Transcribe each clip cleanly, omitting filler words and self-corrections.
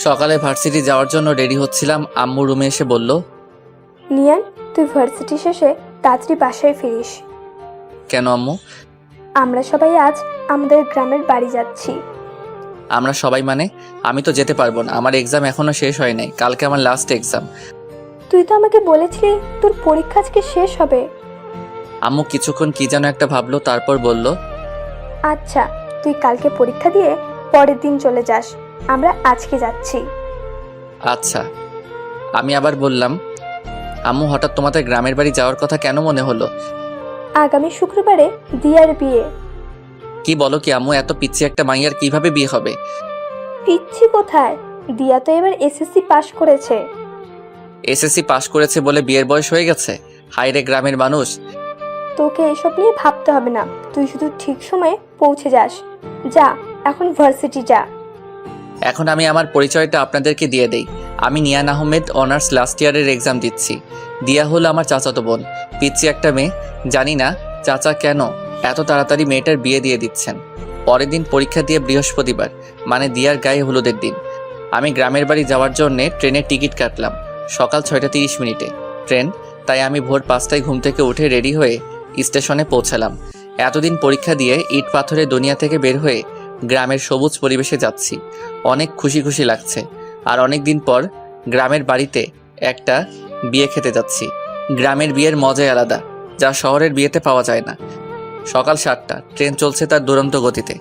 সকালে ভার্সিটি যাওয়ার জন্য রেডি হচ্ছিলাম, আম্মু রুমে এসে বলল, নিয়ান, তুই ভার্সিটি শেষে তাড়াতাড়ি বাসায় ফিরিস। কেন আম্মু? আমরা সবাই আজ আমাদের গ্রামের বাড়ি যাচ্ছি। আমরা সবাই মানে? আমি তো যেতে পারবো না, আমার এক্সাম এখনো শেষ হয় নাই, কালকে আমার লাস্ট এক্সাম। তুই তো আমাকে বলেছিলি তোর পরীক্ষা আজকে শেষ হবে। আম্মু কিছুক্ষণ কি যেন একটা ভাবলো, তারপর বলল, আচ্ছা, তুই কালকে পরীক্ষা দিয়ে পরের দিন চলে যাস, আমরা আজকে যাচ্ছি। আচ্ছা। আমি আবার বললাম, আম্মু হঠাৎ তোমাদের গ্রামের বাড়ি যাওয়ার কথা কেন মনে হলো? আগামী শুক্রবারে দিয়ার বিয়ে। কি বলো কি আম্মু, এত পিচ্ছি একটা মাইয়ার কিভাবে বিয়ে হবে? পিচ্ছি কোথায়, দিয়া তো এবার এসএসসি পাশ করেছে। এসএসসি পাশ করেছে বলে বিয়ের বয়স হয়ে গেছে? হায়রে গ্রামের মানুষ। তোকে এসব নিয়ে ভাবতে হবে না, তুই শুধু ঠিক সময়ে পৌঁছে যাস। যা, এখন ভার্সিটি যা। এখন আমি আমার পরিচয়টা আপনাদেরকে দিয়ে দেই। আমি নিয়ান আহমেদ, অনার্স লাস্ট ইয়ারের এক্সাম দিচ্ছি। দিয়া হলো আমার চাচাতো বোন, পিচ্ছি একটা মেয়ে। জানি না চাচা কেন এত তাড়াতাড়ি মেয়েটার বিয়ে দিয়ে দিচ্ছেন। পরের দিন পরীক্ষা দিয়ে বৃহস্পতিবার, মানে দিয়ার গায়ে হলুদের দিন। আমি গ্রামের বাড়ি যাওয়ার জন্য ট্রেনের টিকিট কাটলাম সকাল 6:30 ট্রেন, তাই আমি ভোর 5টায় ঘুম থেকে উঠে রেডি হয়ে স্টেশনে পৌঁছালাম। এতদিন পরীক্ষা দিয়ে ইট পাথরের দুনিয়া থেকে বের হয়ে গ্রামের সবুজ পরিবেশে যাচ্ছি। অনেক খুশি খুশি লাগছে। আর অনেক দিন পর গ্রামের বাড়িতে একটা বিয়ে খেতে যাচ্ছি। গ্রামের বিয়ের মজাই আলাদা, যা শহরের বিয়েতে পাওয়া যায় না। সকাল 7টা, ট্রেন চলছে তার দুরন্ত গতিতে।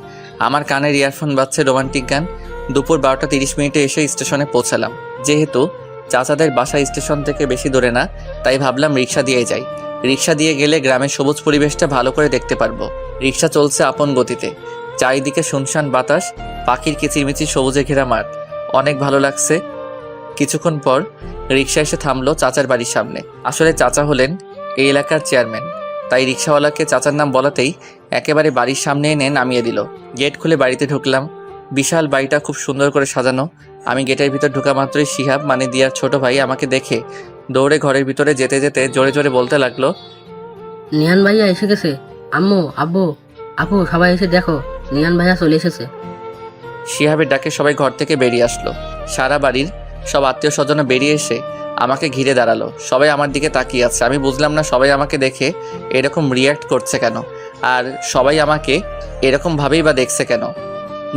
আমার কানের ইয়ারফোন বাজছে রোমান্টিক গান। দুপুর 12:30 এসে স্টেশনে পৌঁছালাম। যেহেতু চাচাদের বাসা স্টেশন থেকে বেশি দূরে না, তাই ভাবলাম রিক্সা দিয়ে যাই। রিক্সা দিয়ে গেলে গ্রামের সবুজ পরিবেশটা ভালো করে দেখতে পারবো। রিক্সা চলছে আপন গতিতে। চারিদিকে শুনশান বাতাস, পাখির কিচিরমিচির সবুজে ঘেরা মাঠ। অনেক ভালো লাগছে। কিছুক্ষণ পর রিক্সা এসে থামলো চাচার বাড়ির সামনে। আসলে চাচা হলেন এই এলাকার চেয়ারম্যান, তাই রিক্সাওয়ালাকে চাচার নাম বলাতেই একেবারে বাড়ির সামনে এনে নামিয়ে দিল। গেট খুলে বাড়িতে ঢুকলাম। বিশাল বাড়িটা খুব সুন্দর করে সাজানো। আমি গেটের ভিতর ঢোকা মাত্রই শিহাব, মানে দিয়ার ছোট ভাই, আমাকে দেখে দৌড়ে ঘরের ভিতরে যেতে যেতে জোরে জোরে বলতে লাগলো, নিয়ান ভাইয়া এসে গেছে। আম্মু, আব্বু, আপু, সবাই এসে দেখো, নিয়ান ভাইয়া চলে এসেছে। শিহাবের ডাকে সবাই ঘর থেকে বেরিয়ে আসলো। সারা বাড়ির সব আত্মীয় স্বজন বেরিয়ে এসে আমাকে ঘিরে দাঁড়ালো। সবাই আমার দিকে তাকিয়ে আছে। আমি বুঝলাম না সবাই আমাকে দেখে এরকম রিয়্যাক্ট করছে কেন, আর সবাই আমাকে এরকম ভাবেই বা দেখছে কেন।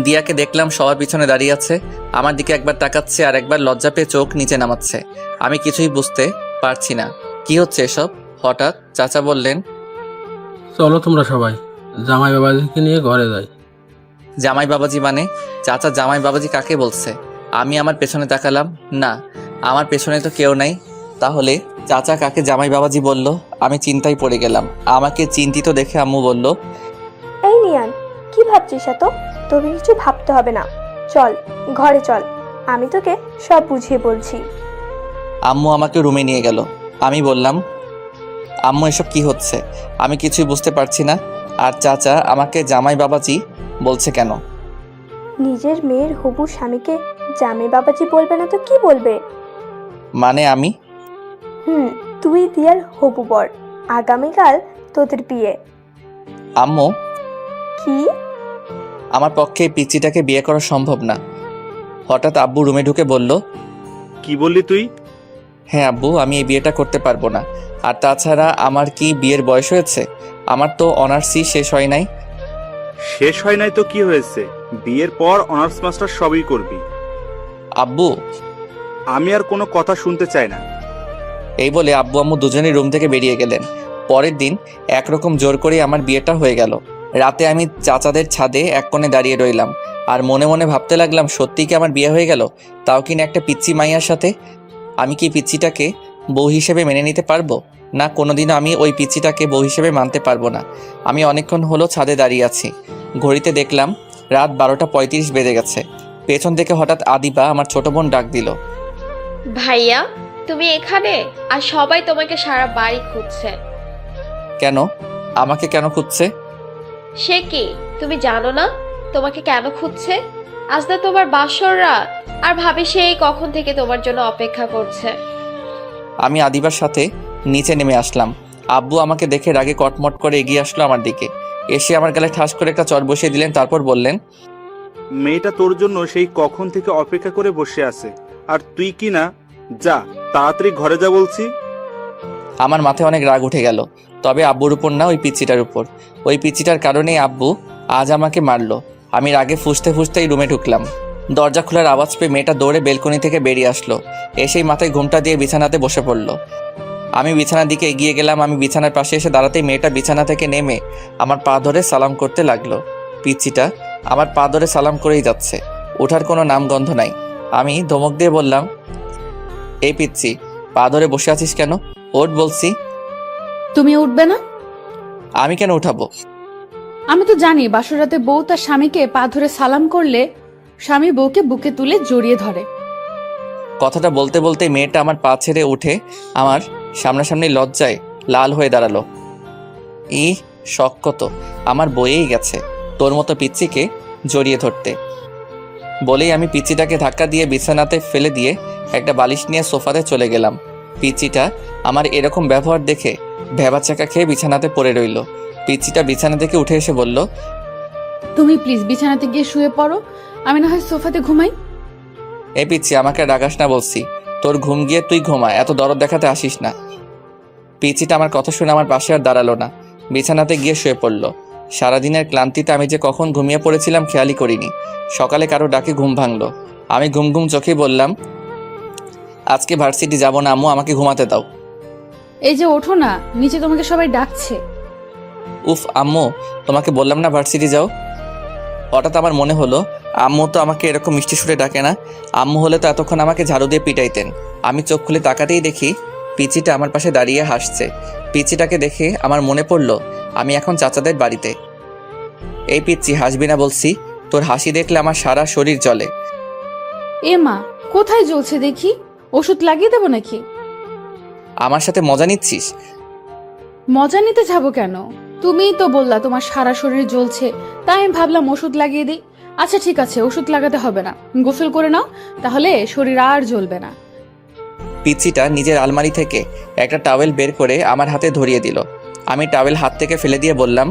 দিয়াকে দেখলাম সবার পিছনে দাঁড়িয়ে আছে, আমার দিকে একবার তাকাচ্ছে আর একবার লজ্জা পেয়ে চোখ নিচে নামাচ্ছে। আমি কিছুই বুঝতে পারছি না কি হচ্ছে এসব। হঠাৎ চাচা বললেন, চলো তোমরা সবাই জামাই বাবাজিকে নিয়ে ঘরে যাই। জামাই বাবাজি মানে? চাচা জামাই বাবাজি কাকে বলছে? আমি আমার পেছনে তাকালাম, না, আমার পেছনে তো কেউ নাই। তাহলে চাচা কাকে জামাই বাবাজি বলল? আমি চিন্তায় পড়ে গেলাম। আমাকে চিন্তিত দেখে আম্মু বলল, এই নিয়ান, কি ভাবছিস এত? তোকে কিছু ভাবতে হবে না, চল ঘরে চল, আমি তোকে সব বুঝিয়ে বলছি। আম্মু আমাকে রুমে নিয়ে গেল। আমি বললাম, আম্মু এসব কি হচ্ছে? আমি কিছুই বুঝতে পারছি না। আর চাচা আমাকে জামাই বাবাজি বলছে কেন? নিজের মেয়ের হবু স্বামীকে জামাই বাবাজি বলবে না তো কি বলবে? মানে আমি? তুই দিয়ার হবু বর, আগামীকাল তোদের বিয়ে। আম্মু, কি? আমার পক্ষে এই পিচ্চিটাকে বিয়ে করা সম্ভব না। হঠাৎ আব্বু রুমে ঢুকে বলল, কি বললি তুই? হ্যাঁ আব্বু, আমি এই বিয়েটা করতে পারবো না। আর তাছাড়া আমার কি বিয়ের বয়স হয়েছে? আমার তো অনার্সই শেষ হয় নাই। শেষ হয় নাই তো কি হয়েছে? বিয়ের পর অনার্স মাস্টার সবই করবি। আব্বু, আমি আর কোনো কথা শুনতে চাই না। এই বলে আব্বু আম্মু দুজনেই রুম থেকে বেরিয়ে গেলেন। পরের দিন একরকম জোর করে আমার বিয়েটা হয়ে গেল। রাতে আমি চাচাদের ছাদে এক কোণে দাঁড়িয়ে রইলাম আর মনে মনে ভাবতে লাগলাম, সত্যি কি আমার বিয়ে হয়ে গেল? তাও কিনা একটা পিচ্চি মাইয়ার সাথে। আমি কি পিচ্চিটাকে বউ হিসেবে মেনে নিতে পারবো? না, কোনোদিনও আমি ওই পিচ্চিটাকে বউ হিসেবে মানতে পারবো না। আমি অনেকক্ষণ হলো ছাদে দাঁড়িয়ে আছি। ঘড়িতে দেখলাম রাত 12:35 বেজে গেছে। পেছন থেকে হঠাৎ আদিবা, আমার ছোট বোন, ডাক দিল, ভাইয়া, তুমি এখানে? আর সবাই তোমাকে সারা বাড়ি খুঁজছে। কেন? আমাকে কেন খুঁজছে? সে কি, তুমি জানো না তোমাকে কেন খুঁজছে? আজ না তোমার বাসর রাত, আর ভাবি সেই কখন থেকে তোমার জন্য অপেক্ষা করছে। আমি আদিবার সাথে নিচে নেমে আসলাম। আব্বু আমাকে দেখে রাগে কটমট করে এগিয়ে আসলো আমার দিকে। এসে আমার গালে ঠাস করে একটা চড় বসিয়ে দিলেন, তারপর বললেন, মেয়েটা তোর জন্য সেই কখন থেকে অপেক্ষা করে বসে আছে, আর তুই কি না? যা তাড়াতাড়ি ঘরে যা বলছি। আমার মাথায় অনেক রাগ উঠে গেল, তবে আব্বুর উপর না, ওই পিচ্চিটার উপর। ওই পিচ্চিটার কারণেই আব্বু আজ আমাকে মারলো। আমি রাগে ফুঁসতে ফুঁসতেই রুমে ঢুকলাম। দরজা খোলার আওয়াজ পেয়ে মেয়েটা দৌড়ে বেলকনি থেকে বেরিয়ে আসলো। এসেই মাথায় ঘুমটা দিয়ে বিছানাতে বসে পড়লো। আমি বিছানার দিকে এগিয়ে গেলাম। আমি বিছানার পাশে এসে দাঁড়াতেই মেয়েটা বিছানা থেকে নেমে আমার পা ধরে সালাম করতে লাগলো। পিচ্চিটা আমার পা ধরে সালাম করেই যাচ্ছে, ওঠার কোনো নামগন্ধ নাই। আমি ধমক দিয়ে বললাম, এই পিচ্চি, পা ধরে বসে আছিস কেন? ওঠ বলছি। তুমি উঠবে না? আমি কেন উঠাবো? আমি তো জানি বাসর রাতে বউ তার স্বামীকে পা ধরে সালাম করলে স্বামী বউকে বুকে তুলে জড়িয়ে ধরে। কথাটা বলতে বলতে মেয়েটা আমার পা ছেড়ে উঠে আমার সামনাসামনি লজ্জায় লাল হয়ে দাঁড়ালো। শখ কত, আমার বয়েই গেছে তোর মতো পিচ্চিকে জড়িয়ে ধরতে। বলেই আমি পিচ্চিটাকে ধাক্কা দিয়ে বিছানাতে ফেলে দিয়ে একটা বালিশ নিয়ে সোফাতে চলে গেলাম। পিচ্চিটা আমার এরকম ব্যবহার দেখে ভ্যাবাচাকা খেয়ে বিছানাতে পড়ে রইল। পিচ্চিটা বিছানা থেকে উঠে এসে বলল, তুমি প্লিজ বিছানাতে গিয়ে শুয়ে পড়ো, আমি না হয় সোফাতে ঘুমাই। এ পিচ্চি, আমাকে রাগাস না বলছি। তোর ঘুম গিয়ে তুই ঘুমা, এত দরদ দেখাতে আসিস না। পিচ্চিটা আমার কথা শুনে আমার পাশে আর দাঁড়ালো না, বিছানাতে গিয়ে শুয়ে পড়ল। সারাদিনের ক্লান্তিতে আমি যে কখন ঘুমিয়ে পড়েছিলাম খেয়ালই করিনি। সকালে কারো ডাকে ঘুম ভাঙলো। আমি ঘুম ঘুম চোখেই বললাম, আজকে ভার্সিটি যাব না আম্মু, আমাকে ঘুমাতে দাও। এই যে ওঠো না, নিচে তোমাকে সবাই ডাকছে। উফ আম্মু, তোমাকে বললাম না ভার্সিটি যাও। হঠাৎ আমার মনে হলো আম্মু তো আমাকে এরকম মিষ্টি সুরে ডাকে না। আম্মু হলে তো এতক্ষণ আমাকে ঝাড়ু দিয়ে পিটাইতেন। আমি চোখ খুলে তাকাতেই দেখি পিচিটা আমার পাশে দাঁড়িয়ে হাসছে। পিচিটাকে দেখে আমার মনে পড়লো আমি এখন চাচাদের বাড়িতে। এই পিচ্চি, হাসবি না বলছি, তোর হাসি দেখলে আমার সারা শরীর জ্বলে। এ মা, কোথায় জ্বলছে দেখি? ওষুধ লাগিয়ে দেবো নাকি? আমার সাথে মজা নিচ্ছিস? মজা নিতে যাবো কেন? তুমিই তো বললা তোমার সারা শরীর জ্বলছে, তাই আমি ভাবলাম ওষুধ লাগিয়ে দিই। আচ্ছা ঠিক আছে, ওষুধ লাগাতে হবে না, গোসল করে নাও, তাহলে শরীর আর জ্বলবে না। পিচ্চিটা নিজের আলমারি থেকে একটা টাওয়েল বের করে আমার হাতে ধরিয়ে দিল। আমি টাওয়েল হাত থেকে ফেলে দিয়ে বললাম,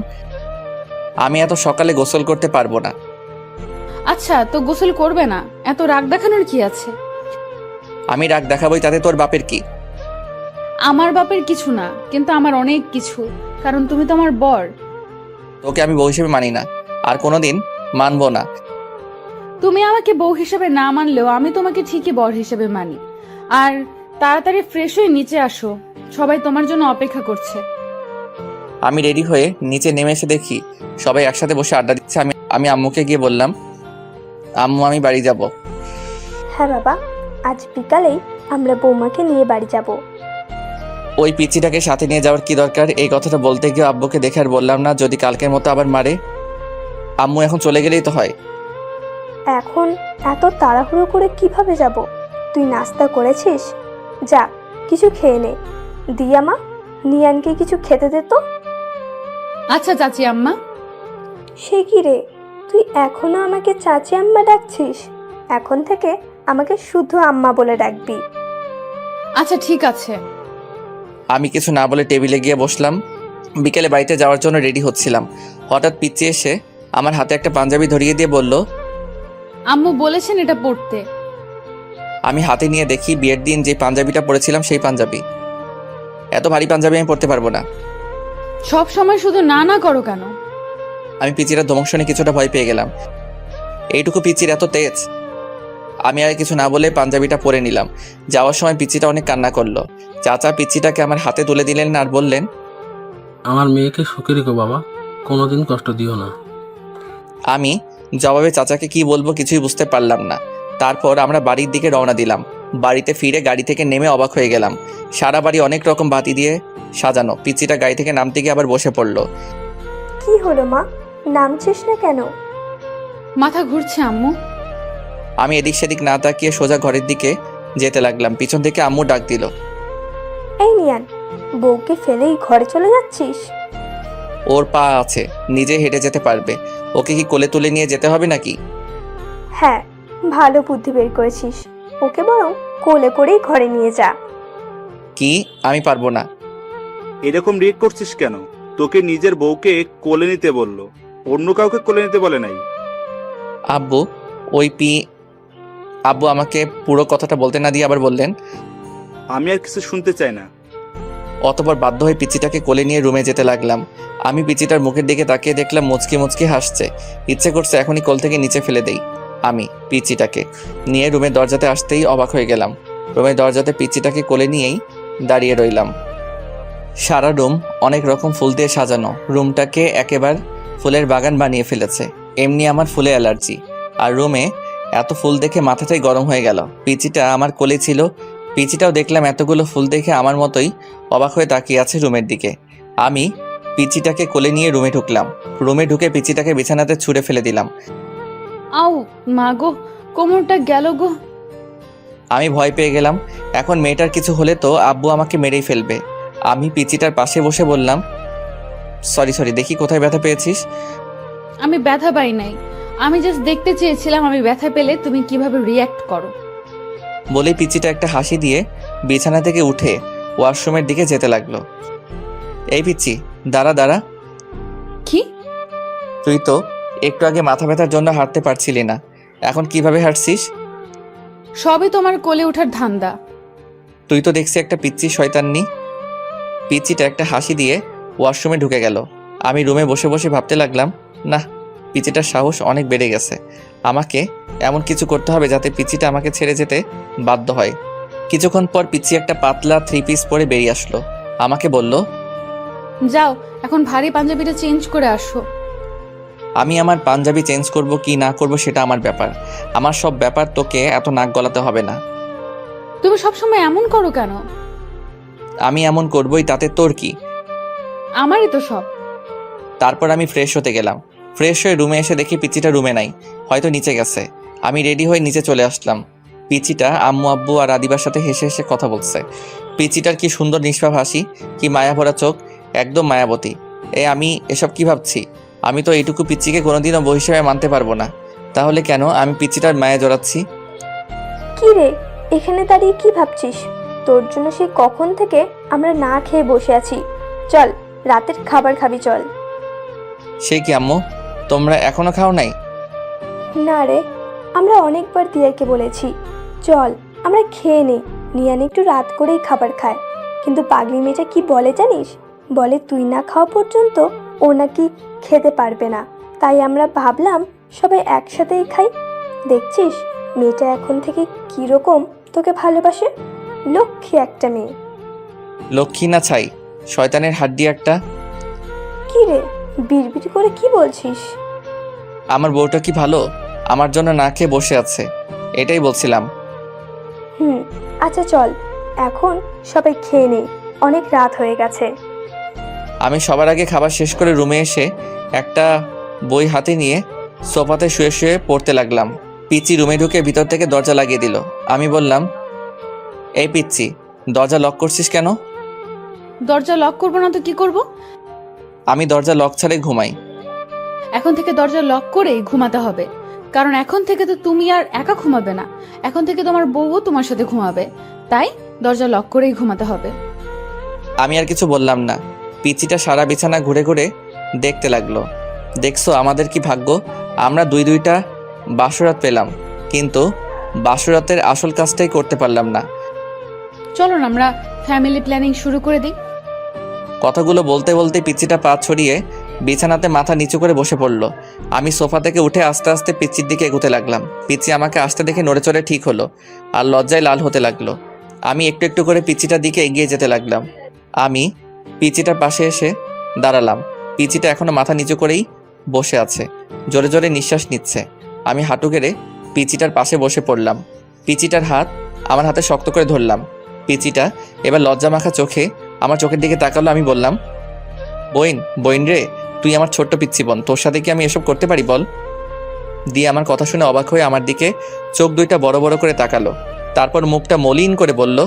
আমি এত সকালে গোসল করতে পারবো না। আচ্ছা তো গোসল করবে না, এত রাগ দেখানোর কি আছে? আমি রাগ দেখাবই, তাতে তোর বাপের কি? আমার বাপের কিছু না, কিন্তু আমার অনেক কিছু, কারণ তুমি তো আমার বর। তোকে আমি বউ হিসেবে মানি না, আর কোনোদিন মানবো না। তুমি আমাকে বউ হিসেবে না মানলেও আমি তোমাকে ঠিকই বর হিসেবে মানি। আর তাড়াতাড়ি ফ্রেশ হয়ে নিচে আসো, সবাই তোমার জন্য অপেক্ষা করছে। আমি রেডি হয়ে নিচে নেমে এসে দেখি সবাই একসাথে বসে আড্ডা দিচ্ছে। আমি আম্মুকে গিয়ে বললাম, আম্মু আমি বাড়ি যাব। হ্যাঁ বাবা, আজ বিকালেই আমরা বৌমাকে নিয়ে বাড়ি যাব। ওই পিচিটাকে সাথে নিয়ে যাওয়ার কি দরকার? এই কথাটা বলতে গিয়ে আব্বুকে দেখে আর বললাম না, যদি কালকের মতো আবার মারে। আম্মু এখন চলে গেলেই তো হয়। এখন এত তাড়াহুড়ো করে কিভাবে যাব? তুই নাস্তা করেছিস? যা কিছু খেয়ে নে। দিয়া মা, নিয়ানকে কিছু খেতে দে তো। আচ্ছা চাচি আম্মা। সে কি রে, তুই এখনো আমাকে চাচি আম্মা ডাকছিস? এখন থেকে আমাকে শুধু আম্মা বলে ডাকবি। আচ্ছা ঠিক আছে। আমি কিছু না বলে টেবিলে গিয়ে বসলাম। বিকেলে বাড়িতে যাওয়ার জন্য রেডি হচ্ছিলাম, হঠাৎ পিচ্চি এসে আমার হাতে একটা পাঞ্জাবি ধরিয়ে দিয়ে বলল, আম্মু বলেছেন এটা পড়তে। আমি হাতে নিয়ে দেখি বিয়ের দিন যে পাঞ্জাবিটা পরেছিলাম সেই পাঞ্জাবি। এত ভারী পাঞ্জাবি আমি পরতে পারবো না। সব সময় শুধু না না করো কেন? আমি পিচির ধমক শুনে কিছুটা ভয় পেয়ে গেলাম। এইটুকু পিচির এত তেজ! আমি আর কিছু না বলে পাঞ্জাবিটা পরে নিলাম। যাওয়ার সময় পিচিটা অনেক কান্না করলো। চাচা পিচিটাকে আমার হাতে তুলে দিলেন আর বললেন, আমার মেয়েকে সুখে রেখো বাবা, কোনোদিন কষ্ট দিও না। আমি জবাবে চাচাকে কি বলবো কিছুই বুঝতে পারলাম না। তারপর আমরা বাড়ির দিকে রওনা দিলাম। বাড়িতে ফিরে গাড়ি থেকে নেমে অবাক হয়ে গেলাম। সারা বাড়ি অনেক রকম বাতি দিয়ে সাজানো। পিচিটা গাড়ি থেকে নামতে গিয়ে আবার বসে পড়লো। কি হলো মা, নামছিস না কেন? মাথা ঘুরছে আম্মু। আমি এদিক সেদিক না তাকিয়ে সোজা ঘরের দিকে যেতে লাগলাম। পিছন থেকে আম্মু ডাক দিল, এই নিয়ান, বউকে ফেলেই ঘরে চলে যাচ্ছিস? ওর পা আছে, নিজে হেঁটে যেতে পারবে, ওকে কি কোলে তুলে নিয়ে যেতে হবে নাকি? হ্যাঁ, ভালো বুদ্ধি বের করেছিস। ওকে বরং কোলে করেই ঘরে নিয়ে যা। কি? আমি পারবো না। এরকম রিয়েক্ট করছিস কেন? তোকে নিজের বউকে কোলে নিতে বললো, অন্য কাউকে কোলে নিতে বলে নাই। আব্বু আব্বু আমাকে পুরো কথাটা বলতে না দিয়ে আবার বললেন, আমি আর কিছু শুনতে চাই না। অতঃপর বাধ্য হয়ে পিচিটাকে কোলে নিয়ে রুমে যেতে লাগলাম। আমি পিচিটার মুখের দিকে তাকিয়ে দেখলাম মুচকি মুচকি হাসছে। ইচ্ছে করছে এখনই কোল থেকে নিচে ফেলে দেই। আমি পিচিটাকে নিয়ে রুমের দরজাতে আসতেই অবাক হয়ে গেলাম। রুমের দরজাতে পিচিটাকে কোলে নিয়েই দাঁড়িয়ে রইলাম। সারা রুম অনেক রকম ফুল দিয়ে সাজানো। রুমটাকে একেবারে ফুলের বাগান বানিয়ে ফেলেছে। এমনি আমার ফুলে অ্যালার্জি, আর রুমে এত ফুল দেখে মাথাটাই গরম হয়ে গেল। পিচিটা আমার কোলে ছিল। পিচিটাও দেখলাম এতগুলো ফুল দেখে আমার মতোই অবাক হয়ে তাকিয়ে আছে রুমের দিকে। আমি পিচিটাকে কোলে নিয়ে রুমে ঢুকলাম। রুমে ঢুকে পিচিটাকে বিছানাতে ছুঁড়ে ফেলে দিলাম। আউ মা গো, কোমরটা গেল গো। আমি ভয় পেয়ে গেলাম। এখন মেয়েটার কিছু হলে তো আব্বু আমাকে মেরেই ফেলবে। আমি পিচিটার পাশে বসে বললাম, সরি, দেখি কোথায় ব্যথা পেয়েছিস। আমি ব্যথা পাই নাই, আমি জাস্ট দেখতে চেয়েছিলাম আমি ব্যথা পেলে তুমি কিভাবে রিয়্যাক্ট করো। বলে পিচিটা একটা হাসি দিয়ে বিছানা থেকে উঠে ওয়াশরুমের দিকে যেতে লাগলো। এই পিচি, দাঁড়া। কি? তুই তো একটু আগে মাথা ব্যথার জন্য হাঁটতে পারছিলি না, এখন কিভাবে হাঁটছিস? সবই তোমার কোলে ওঠার ধান্দা। তুই তো দেখছি একটা পিচ্চি শয়তাননি। পিচিটা একটা হাসি দিয়ে ওয়াশরুমে ঢুকে গেল। আমি রুমে বসে বসে ভাবতে লাগলাম, না, পিচিটার সাহস অনেক বেড়ে গেছে। আমাকে এমন কিছু করতে হবে যাতে পিচিটা আমাকে ছেড়ে যেতে বাধ্য হয়। কিছুক্ষণ পর পিচি একটা পাতলা 3 পিস পরে বেরিয়ে আসলো। আমাকে বলল, যাও এখন ভারী পাঞ্জাবিটা চেঞ্জ করে আসো। আমি আমার পাঞ্জাবি চেঞ্জ করব কি না করব সেটা আমার ব্যাপার। আমার সব ব্যাপার তোকে এত নাক গলাতে হবে না। তুমি সবসময় এমন করো কেন? আমি এমন করবই, তাতে তোর কি? আমারই তো সব। তারপর আমি ফ্রেশ হতে গেলাম। ফ্রেশ হয়ে রুমে এসে দেখি পিচিটা রুমে নাই, হয়তো নিচে গেছে। আমি রেডি হয়ে নিচে চলে আসলাম। পিচিটা আম্মু আব্বু আর আদিবার সাথে হেসে হেসে কথা বলছে। পিচিটার কি সুন্দর নিষ্পাপ হাসি, কি মায়া ভরা চোখ, একদম মায়াবতী। আমি এসব কি ভাবছি? আমি তো এইটুকু পিচিকে কোনোদিনও বউ হিসেবে মানতে পারবো না। তাহলে কেন আমি পিচিটার মায়া জড়াচ্ছি? কি রে, এখানে দাঁড়িয়ে কি ভাবছিস? তোর জন্য সেই কখন থেকে আমরা না খেয়ে বসে আছি। চল, রাতের খাবার খাবি, চল। সে কি আম্মু, তোমরা এখনো খাও নাই? না রে, আমরা অনেকবার দিয়াকে বলেছি চল আমরা খেয়ে নিই, নিয়ান একটু রাত করেই খাবার খায়। কিন্তু পাগলি মেয়েটা কি বলে জানিস? বলে তুই না খাওয়া পর্যন্ত ও নাকি খেতে পারবে না। তাই আমরা ভাবলাম সবাই একসাথেই খাই। দেখছিস মেয়েটা এখন থেকে কীরকম তোকে ভালোবাসে। লক্ষ্মী একটা মেয়ে। লক্ষ্মী না ছাই, শয়তানের হাড্ডি একটা। কি রে, বিড়বিড় করে কি বলছিস? আমার বউটা কি ভালো, আমার জন্য না খেয়ে বসে আছে, এটাই বলছিলাম। আচ্ছা চল, এখন সবাই খেয়ে নেই, অনেক রাত হয়ে গেছে। আমি সবার আগে খাবার শেষ করে রুমে এসে একটা বই হাতে নিয়ে সোফাতে শুয়ে শুয়ে পড়তে লাগলাম। পিচি রুমে ঢুকে ভিতর থেকে দরজা লাগিয়ে দিল। আমি বললাম, এই পিচ্চি, দরজা লক করছিস কেন? দরজা লক করবো না তো কি করব? আমি দরজা লক ছাড়াই ঘুমাই। এখন থেকে দরজা লক করেই ঘুমাতে হবে, কারণ এখন থেকে তো তুমি আর একা ঘুমাবে না, এখন থেকে তোমার বউও তোমার সাথে ঘুমাবে। তাই দরজা লক করেই ঘুমাতে হবে। আমি আর কিছু বললাম না। পিচিটা সারা বিছানা ঘুরে ঘুরে দেখতে লাগলো। দেখছো আমাদের কি ভাগ্য, আমরা দুইটা বাসরাত পেলাম, কিন্তু বাসরাতের আসল কাজটাই করতে পারলাম না। চলো না আমরা ফ্যামিলি প্ল্যানিং শুরু করে দিই। কথাগুলো বলতে বলতে পিচিটা পা ছড়িয়ে বিছানাতে মাথা নিচু করে বসে পড়লো। আমি সোফা থেকে উঠে আস্তে আস্তে পিচির দিকে এগোতে লাগলাম। পিচি আমাকে আসতে দেখে নড়ে চড়ে ঠিক হলো আর লজ্জায় লাল হতে লাগলো। আমি একটু একটু করে পিচিটার দিকে এগিয়ে যেতে লাগলাম। আমি পিচিটার পাশে এসে দাঁড়ালাম। পিচিটা এখনো মাথা নিচু করেই বসে আছে, জোরে জোরে নিঃশ্বাস নিচ্ছে। আমি হাঁটু গেড়ে পিচিটার পাশে বসে পড়লাম। পিচিটার হাত আমার হাতে শক্ত করে ধরলাম। পিচিটা এবার লজ্জা মাখা চোখে আমার চোখের দিকে তাকালো। আমি বললাম, বইন রে, তুই আমার ছোট্ট পিচ্ছি বোন, তোর সাথে কি আমি এসব করতে পারি বল? দিয়ে আমার কথা শুনে অবাক হয়ে আমার দিকে চোখ দুইটা বড় বড় করে তাকালো। তারপর মুখটা মলিন করে বলল,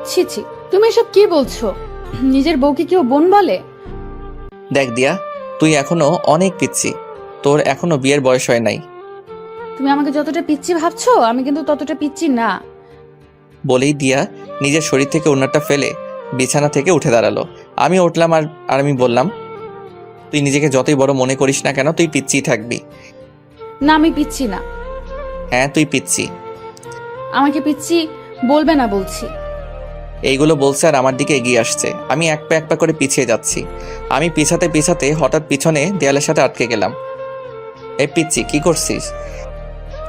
ছি ছি, তুমি এসব কি বলছো? নিজের বউকে কেউ বোন বলে? দেখ দিয়া, তুই এখনো অনেক পিচ্ছি, তোর এখনো বিয়ের বয়স হয় নাই। তুমি আমাকে যতটা পিচ্ছি ভাবছো আমি কিন্তু ততটা পিচ্ছি না। বলেই দিয়া নিজের শরীর থেকে ওড়নাটা ফেলে বিছানা থেকে উঠে দাঁড়ালো। আমি উঠলাম আর আমি বললাম, তুই নিজেকে যতই বড় মনে করিস না কেন, তুই পিচ্ছিই থাকবি। না আমি পিচ্ছি না। হ্যাঁ তুই পিচ্ছি। আমাকে পিচ্ছি বলবে না বলছি। এইগুলো বলছে আর আমার দিকে এগিয়ে আসছে। আমি এক পা করে পিছিয়ে যাচ্ছি। আমি পিছাতে পিছাতে হঠাৎ পিছনে দেয়ালের সাথে আটকে গেলাম। এই পিচ্ছি কি করছিস?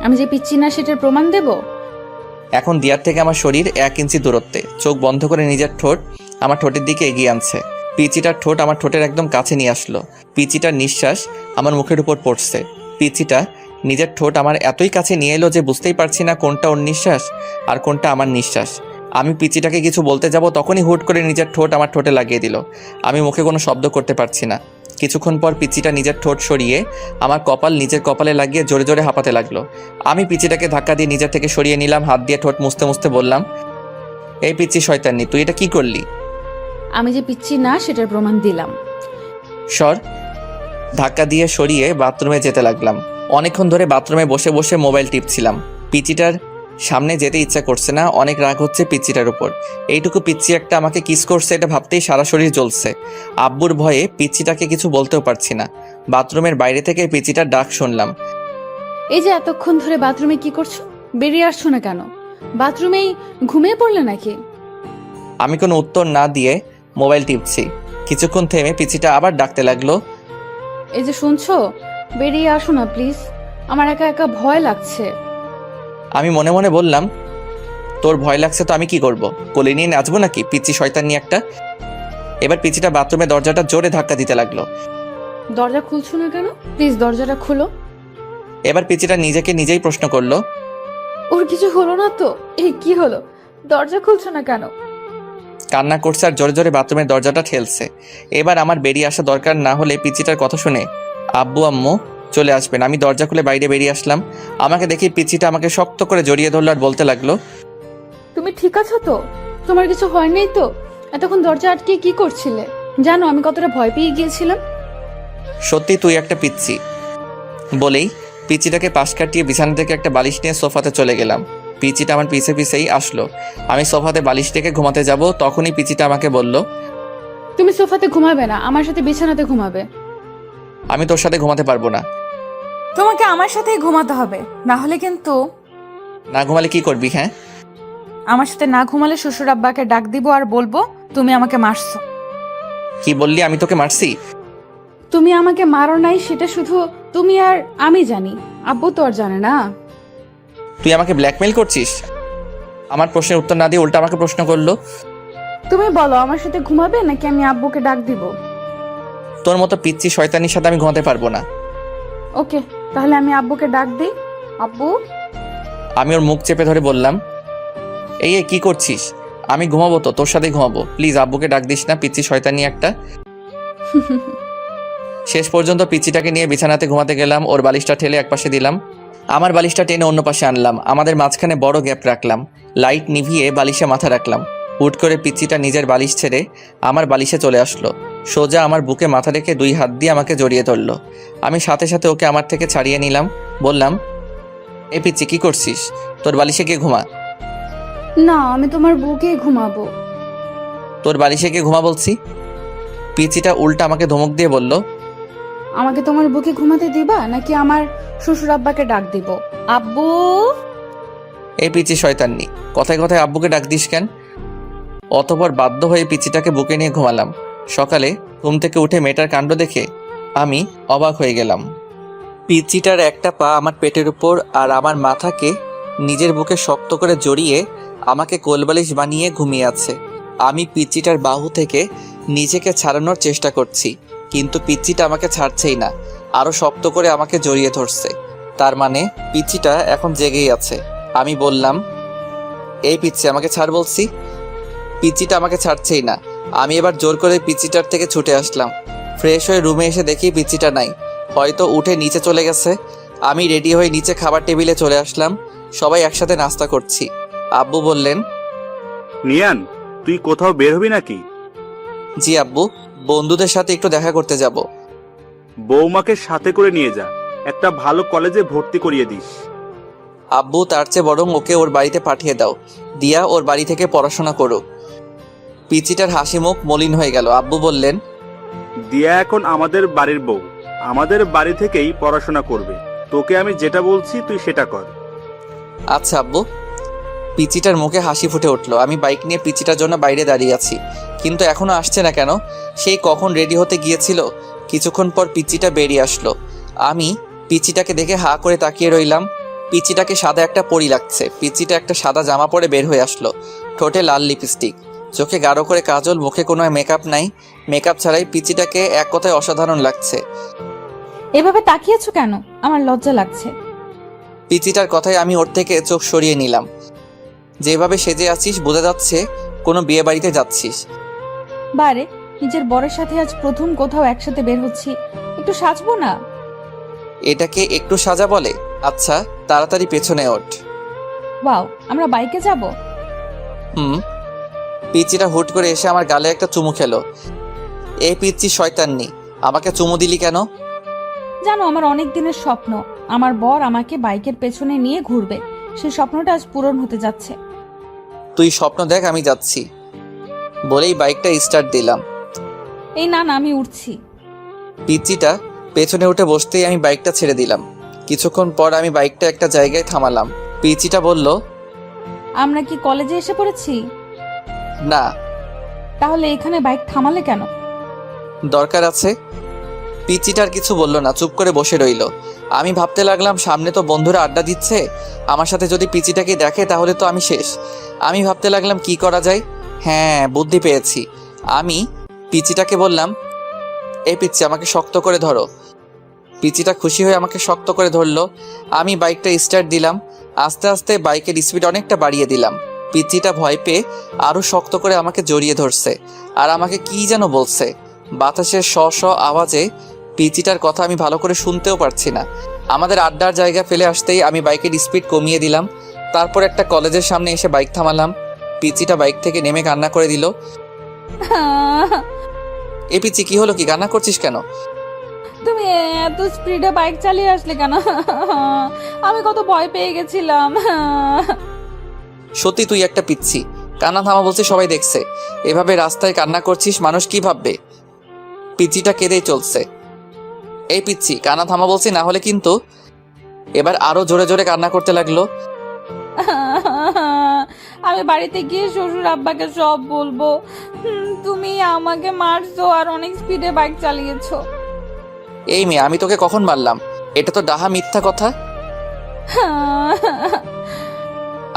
আমি যে পিচ্ছি না সেটার প্রমাণ দেব? এখন দেয়ার থেকে আমার শরীর 1 ইঞ্চি দূরত্বে। চোখ বন্ধ করে নিজের ঠোঁট আমার ঠোঁটের দিকে এগিয়ে আনছে। পিচিটার ঠোঁট আমার ঠোঁটের একদম কাছে নিয়ে আসলো। পিচিটার নিঃশ্বাস আমার মুখের উপর পড়ছে। পিচিটা নিজের ঠোঁট আমার এতই কাছে নিয়ে এলো যে বুঝতেই পারছি না কোনটা ওর নিঃশ্বাস আর কোনটা আমার নিঃশ্বাস। আমি পিচিটাকে কিছু বলতে যাব তখনই হুট করে নিজের ঠোঁট আমার ঠোঁটে লাগিয়ে দিল। আমি মুখে কোনো শব্দ করতে পারছি না। কিছুক্ষণ পর পিচিটা নিজের ঠোঁট সরিয়ে আমার কপাল নিজের কপালে লাগিয়ে জোরে জোরে হাঁপাতে লাগলো। আমি পিচিটাকে ধাক্কা দিয়ে নিজের থেকে সরিয়ে নিলাম। হাত দিয়ে ঠোঁট মুছতে মুছতে বললাম, এই পিচি শয়তানি, তুই এটা কি করলি? আমি যে পিচ্ছি না সেটার প্রমাণ দিলাম। সর। ধাক্কা দিয়ে সরিয়ে বাথরুমে যেতে লাগলাম। অনেকক্ষণ ধরে বাথরুমে বসে বসে মোবাইল টিপছিলাম। পিচিটার সামনে যেতে ইচ্ছা করছে না। অনেক রাগ হচ্ছে পিচিটার উপর। এইটুকু পিচ্ছি একটা আমাকে কিস করছে এটা ভাবতেই সারা শরীর জ্বলছে। আব্বুর ভয়ে পিচ্ছিটাকে কিছু বলতেও পারছি না। বাথরুমের বাইরে থেকে পিচিটার ডাক শুনলাম। এই যে এতক্ষণ ধরে বাথরুমে কি করছো? বেরিয়ে আসছো না কেন? বাথরুমেই ঘুমিয়ে পড়লে নাকি? আমি কোনো উত্তর না দিয়ে মোবাইল টিপছি। কিছুক্ষণ থেমে পিচিটা আবার ডাকতে লাগলো। এই যে শুনছো, বেরিয়ে আসো না প্লিজ, আমার একা একা ভয় লাগছে। আমি মনে মনে বললাম, তোর ভয় লাগছে তো আমি কি করব? কোলে নিয়ে নাচবো নাকি পিচ্ছি শয়তানি একটা? এবার পিচিটা বাথরুমে দরজাটা জোরে ধাক্কা দিতে লাগলো। দরজা খুলছো না কেন? প্লিজ দরজাটা খুলো। এবার পিচিটা নিজেকে নিজেই প্রশ্ন করলো, ওর কিছু হলো না তো? এই কি হলো, দরজা খুলছো না কেন? কান্না করছে আর জোরে জোরে বাথরুমের দরজাটা ঠেলছে। এবার আমার বেরিয়ে আসা দরকার না হলে পিচিটার কথা শুনে আব্বু আম্মু চলে আসবেন। আমি দরজা খুলে বাইরে বেরিয়ে আসলাম। আমাকে দেখি পিচিটা আমাকে শক্ত করে জড়িয়ে ধরলো আর বলতে লাগলো, তুমি ঠিক আছো তো? তোমার কিছু হয়নি তো? এতক্ষণ দরজা আটকে কি করছিলে? জানো আমি কতটা ভয় পেয়ে গিয়েছিলাম। সত্যি তুই একটা পিচ্ছি। বলেই পিচিটাকে পাশ কাটিয়ে বিছানা থেকে একটা বালিশ নিয়ে সোফাতে চলে গেলাম। পিচিটা আমার পিছে পিছেই আসলো। আমি সোফাতে বালিশ থেকে ঘুমাতে যাব তখনই পিচিটা আমাকে বলল, তুমি সোফাতে ঘুমাবে না, আমার সাথে বিছানাতে ঘুমাবে। আমি তোর সাথে ঘুমাতে পারবো না। তোমাকে আমার সাথেই ঘুমাতে হবে, না হলে কিন্তু না ঘুমালে কি করবি? হ্যাঁ, আমার সাথে না ঘুমালে শ্বশুর আব্বাকে ডাক দিব আর বলবো তুমি আমাকে মারছো। কি বললি? আমি তোকে মারছি? তুমি আমাকে মারো নাই সেটা শুধু তুমি আর আমি জানি, আব্বু তো আর জানে না। তুই আমাকে ব্ল্যাকমেল করছিস? আমার প্রশ্নের উত্তর না দিয়ে উল্টা আমাকে প্রশ্ন করলো। তুমি বলো আমার সাথে ঘুমাবে নাকি আমি আব্বুকে ডাক দিব? তোর মতো পিচ্ছি শয়তানির সাথে আমি ঘুমাতে পারবো না। ওকে, তাহলে আমি আব্বুকে ডাক দিই। আব্বু। আমি ওর মুখ চেপে ধরে বললাম, এই কি করছিস? আমি ঘুমাবো তো, তোর সাথে ঘুমাবো। প্লিজ আব্বুকে ডাক দিস না, পিচ্ছি শয়তানি একটা। শেষ পর্যন্ত পিচ্চিটাকে নিয়ে বিছানাতে ঘুমাতে গেলাম। ওর বালিশটা ঠেলে একপাশে দিলাম, আমার বালিশটা টেনে অন্য পাশে আনলাম। আমাদের মাঝখানে বড় গ্যাপ রাখলাম। লাইট নিভিয়ে বালিশে মাথা রাখলাম। হুট করে পিচ্চিটা নিজের বালিশ ছেড়ে আমার বালিশে চলে আসলো। সোজা আমার বুকে মাথা রেখে 2 হাত দিয়ে আমাকে জড়িয়ে ধরলো। আমি সাথে সাথে ওকে আমার থেকে ছাড়িয়ে নিলাম। বললাম, এই পিচ্চি কি করছিস? তোর বালিশে গিয়ে ঘুমা। না, আমি তোমার বুকেই ঘুমাবো। তোর বালিশে গিয়ে ঘুমা বলছি। পিচ্চিটা উল্টা আমাকে ধমক দিয়ে বলল, আমাকে তোমার বুকে ঘুমাতে দিবা নাকি আমার শ্বশুর আব্বাকে ডাক দিব? আব্বু। এই পিচ্চি শয়তান্নি, কথায় কথায় আব্বুকে ডাক দিস কেন? অতঃপর বাধ্য হয়ে পিচ্চিটাকে বুকে নিয়ে ঘুমালাম। সকালে ঘুম থেকে উঠে মেয়েটার কাণ্ড দেখে আমি অবাক হয়ে গেলাম। পিচ্চিটার একটা পা আমার পেটের উপর আর আমার মাথাকে নিজের বুকে শক্ত করে জড়িয়ে আমাকে কোলবালিশ বানিয়ে ঘুমিয়ে আছে। আমি পিচ্চিটার বাহু থেকে নিজেকে ছাড়ানোর চেষ্টা করছি, কিন্তু পিচ্চিটা আমাকে ছাড়ছেই না, আরো শক্ত করে আমাকে জড়িয়ে ধরছে। তার মানে পিচ্চিটা এখন জেগেই আছে। আমি বললাম, এই পিচ্চি আমাকে ছাড় বলছি। পিচ্চিটা আমাকে ছাড়ছেই না। আমি এবার জোর করে পিচ্চিটার থেকে ছুটে আসলাম। ফ্রেশ হয়ে রুমে এসে দেখি পিচ্চিটা নাই, হয়তো উঠে নিচে চলে গেছে। আমি রেডি হয়ে নিচে খাবার টেবিলে চলে আসলাম। সবাই একসাথে নাস্তা করছি। আব্বু বললেন, নিয়ান, তুই কোথাও বের হবি নাকি? জি আব্বু, বন্ধুদের সাথে একটু দেখা করতে যাব। বৌমাকে সাথে করে নিয়ে যা, একটা ভালো কলেজে ভর্তি করিয়ে দিস। আব্বু, তার চেয়ে বরং ওকে ওর বাড়িতে পাঠিয়ে দাও, দিয়া ওর বাড়ি থেকে পড়াশোনা করুক। পিচিটার হাসি মুখ মলিন হয়ে গেল। আব্বু বললেন, দিয়া এখন আমাদের বাড়ির বউ, আমাদের বাড়ি থেকেই পড়াশোনা করবে। তোকে আমি যেটা বলছি তুই সেটা কর। আচ্ছা আব্বু। পিচিটার মুখে হাসি ফুটে উঠলো। আমি বাইক নিয়ে পিচিটার জন্য বাইরে দাঁড়িয়ে আছি, কিন্তু এখনো আসছে না কেন? সেই কখন রেডি হতে গিয়েছিল। কিছুক্ষণ পর পিচিটা বেরিয়ে আসলো। আমি পিচিটাকে দেখে হা করে তাকিয়ে রইলাম। পিচিটাকে সাদা একটা পরি লাগছে। পিচিটা একটা সাদা জামা পরে বের হয়ে আসলো, ঠোঁটে লাল লিপস্টিক, চোখে গাঢ় করে কাজল, মুখে কোনো মেকআপ নাই। মেকআপ ছাড়াই পিচিটাকে এক কথায় অসাধারণ লাগছে। এভাবে তাকিয়েছো কেন? আমার লজ্জা লাগছে। পিচিটার কথায় আমি ওর থেকে চোখ সরিয়ে নিলাম। যেভাবে সেজে আছিস বোঝা যাচ্ছে কোনো বিয়ে বাড়িতে যাচ্ছিস। বারে, নিজের বরের সাথে আজ প্রথম কোথাও একসাথে বের হচ্ছি, একটু সাজবো না? এটাকে একটু সাজা বলে? আচ্ছা তাড়াতাড়ি পেছনে ওঠ। ওয়াও, আমরা বাইকে যাব? হুম। পিচিটা হুট করে এসে আমার গালে একটা চুমু খেলো। এই পিচ্চি শয়তান্নি, আমাকে চুমু দিলি কেন? জানো, আমার অনেক দিনের স্বপ্ন আমার বর আমাকে বাইকের পেছনে নিয়ে ঘুরবে। সেই স্বপ্নটা আজ পূরণ হতে যাচ্ছে। তুই স্বপ্ন দেখ, আমি যাচ্ছি বলেই বাইকটা স্টার্ট দিলাম। এই না না, আমি উঠছি। পিচ্চিটা পেছনে উঠে বসতেই আমি বাইকটা ছেড়ে দিলাম। কিছুক্ষণ পর আমি বাইকটা একটা জায়গায় থামালাম। পিচিটা বলল, আমরা কি কলেজে এসে পড়েছি? না। তাহলে এখানে বাইক থামালে কেন? দরকার আছে। পিচিটার কিছু বলল না, চুপ করে বসে রইল। আমি ভাবতে লাগলাম সামনে তো বন্ধুরা আড্ডা দিচ্ছে, আমার সাথে যদি পিচিটাকে দেখে তাহলে তো আমি শেষ। আমি ভাবতে লাগলাম কি করা যায়। হ্যাঁ, বুদ্ধি পেয়েছি। আমি পিচিটাকে বললাম, এই পিচ্চি আমাকে শক্ত করে ধরো। পিচিটা খুশি হয়ে আমাকে শক্ত করে ধরলো। আমি বাইকটা স্টার্ট দিলাম। আস্তে আস্তে বাইকের স্পিড অনেকটা বাড়িয়ে দিলাম। পিচিটা ভয় পেয়ে আরও শক্ত করে আমাকে জড়িয়ে ধরছে আর আমাকে কি যেন বলছে। বাতাসের শ শ আওয়াজে পিচিটার কথা আমি ভালো করে শুনতেও পারছি না। আমাদের আড্ডার জায়গা ফেলে আসতেই আমি বাইকের স্পিড কমিয়ে দিলাম। তারপর একটা কলেজের সামনে এসে বাইক থামালাম। পিচিটা বাইক থেকে নেমে কান্না করে দিল। এ পিচি, কি হলো? কি কান্না করছিস কেন? তুমি এত স্পিডে বাইক চালিয়ে আসলে কেন? আমি কত ভয় পেয়ে গেছিলাম। সত্যি তুই একটা পিচ্ছি। কান্না থামা বলছে, সবাই দেখছে। এভাবে রাস্তায় কান্না করছিস, মানুষ কি ভাববে? পিচিটা কেঁদেই চলছে। এই পিচ্ছি, কান্না থামা বলছি, না হলে কিন্তু। এবার আরো জোরে জোরে কান্না করতে লাগলো। আমি বাড়িতে গিয়ে শ্বশুর আব্বাকে সব বলবো। তুমি আমাকে মারছো আর অনেক স্পিডে বাইক চালিয়েছো। এই মেয়ে, আমি তোকে কখন মারলাম? এটা তো ডাহা মিথ্যা কথা।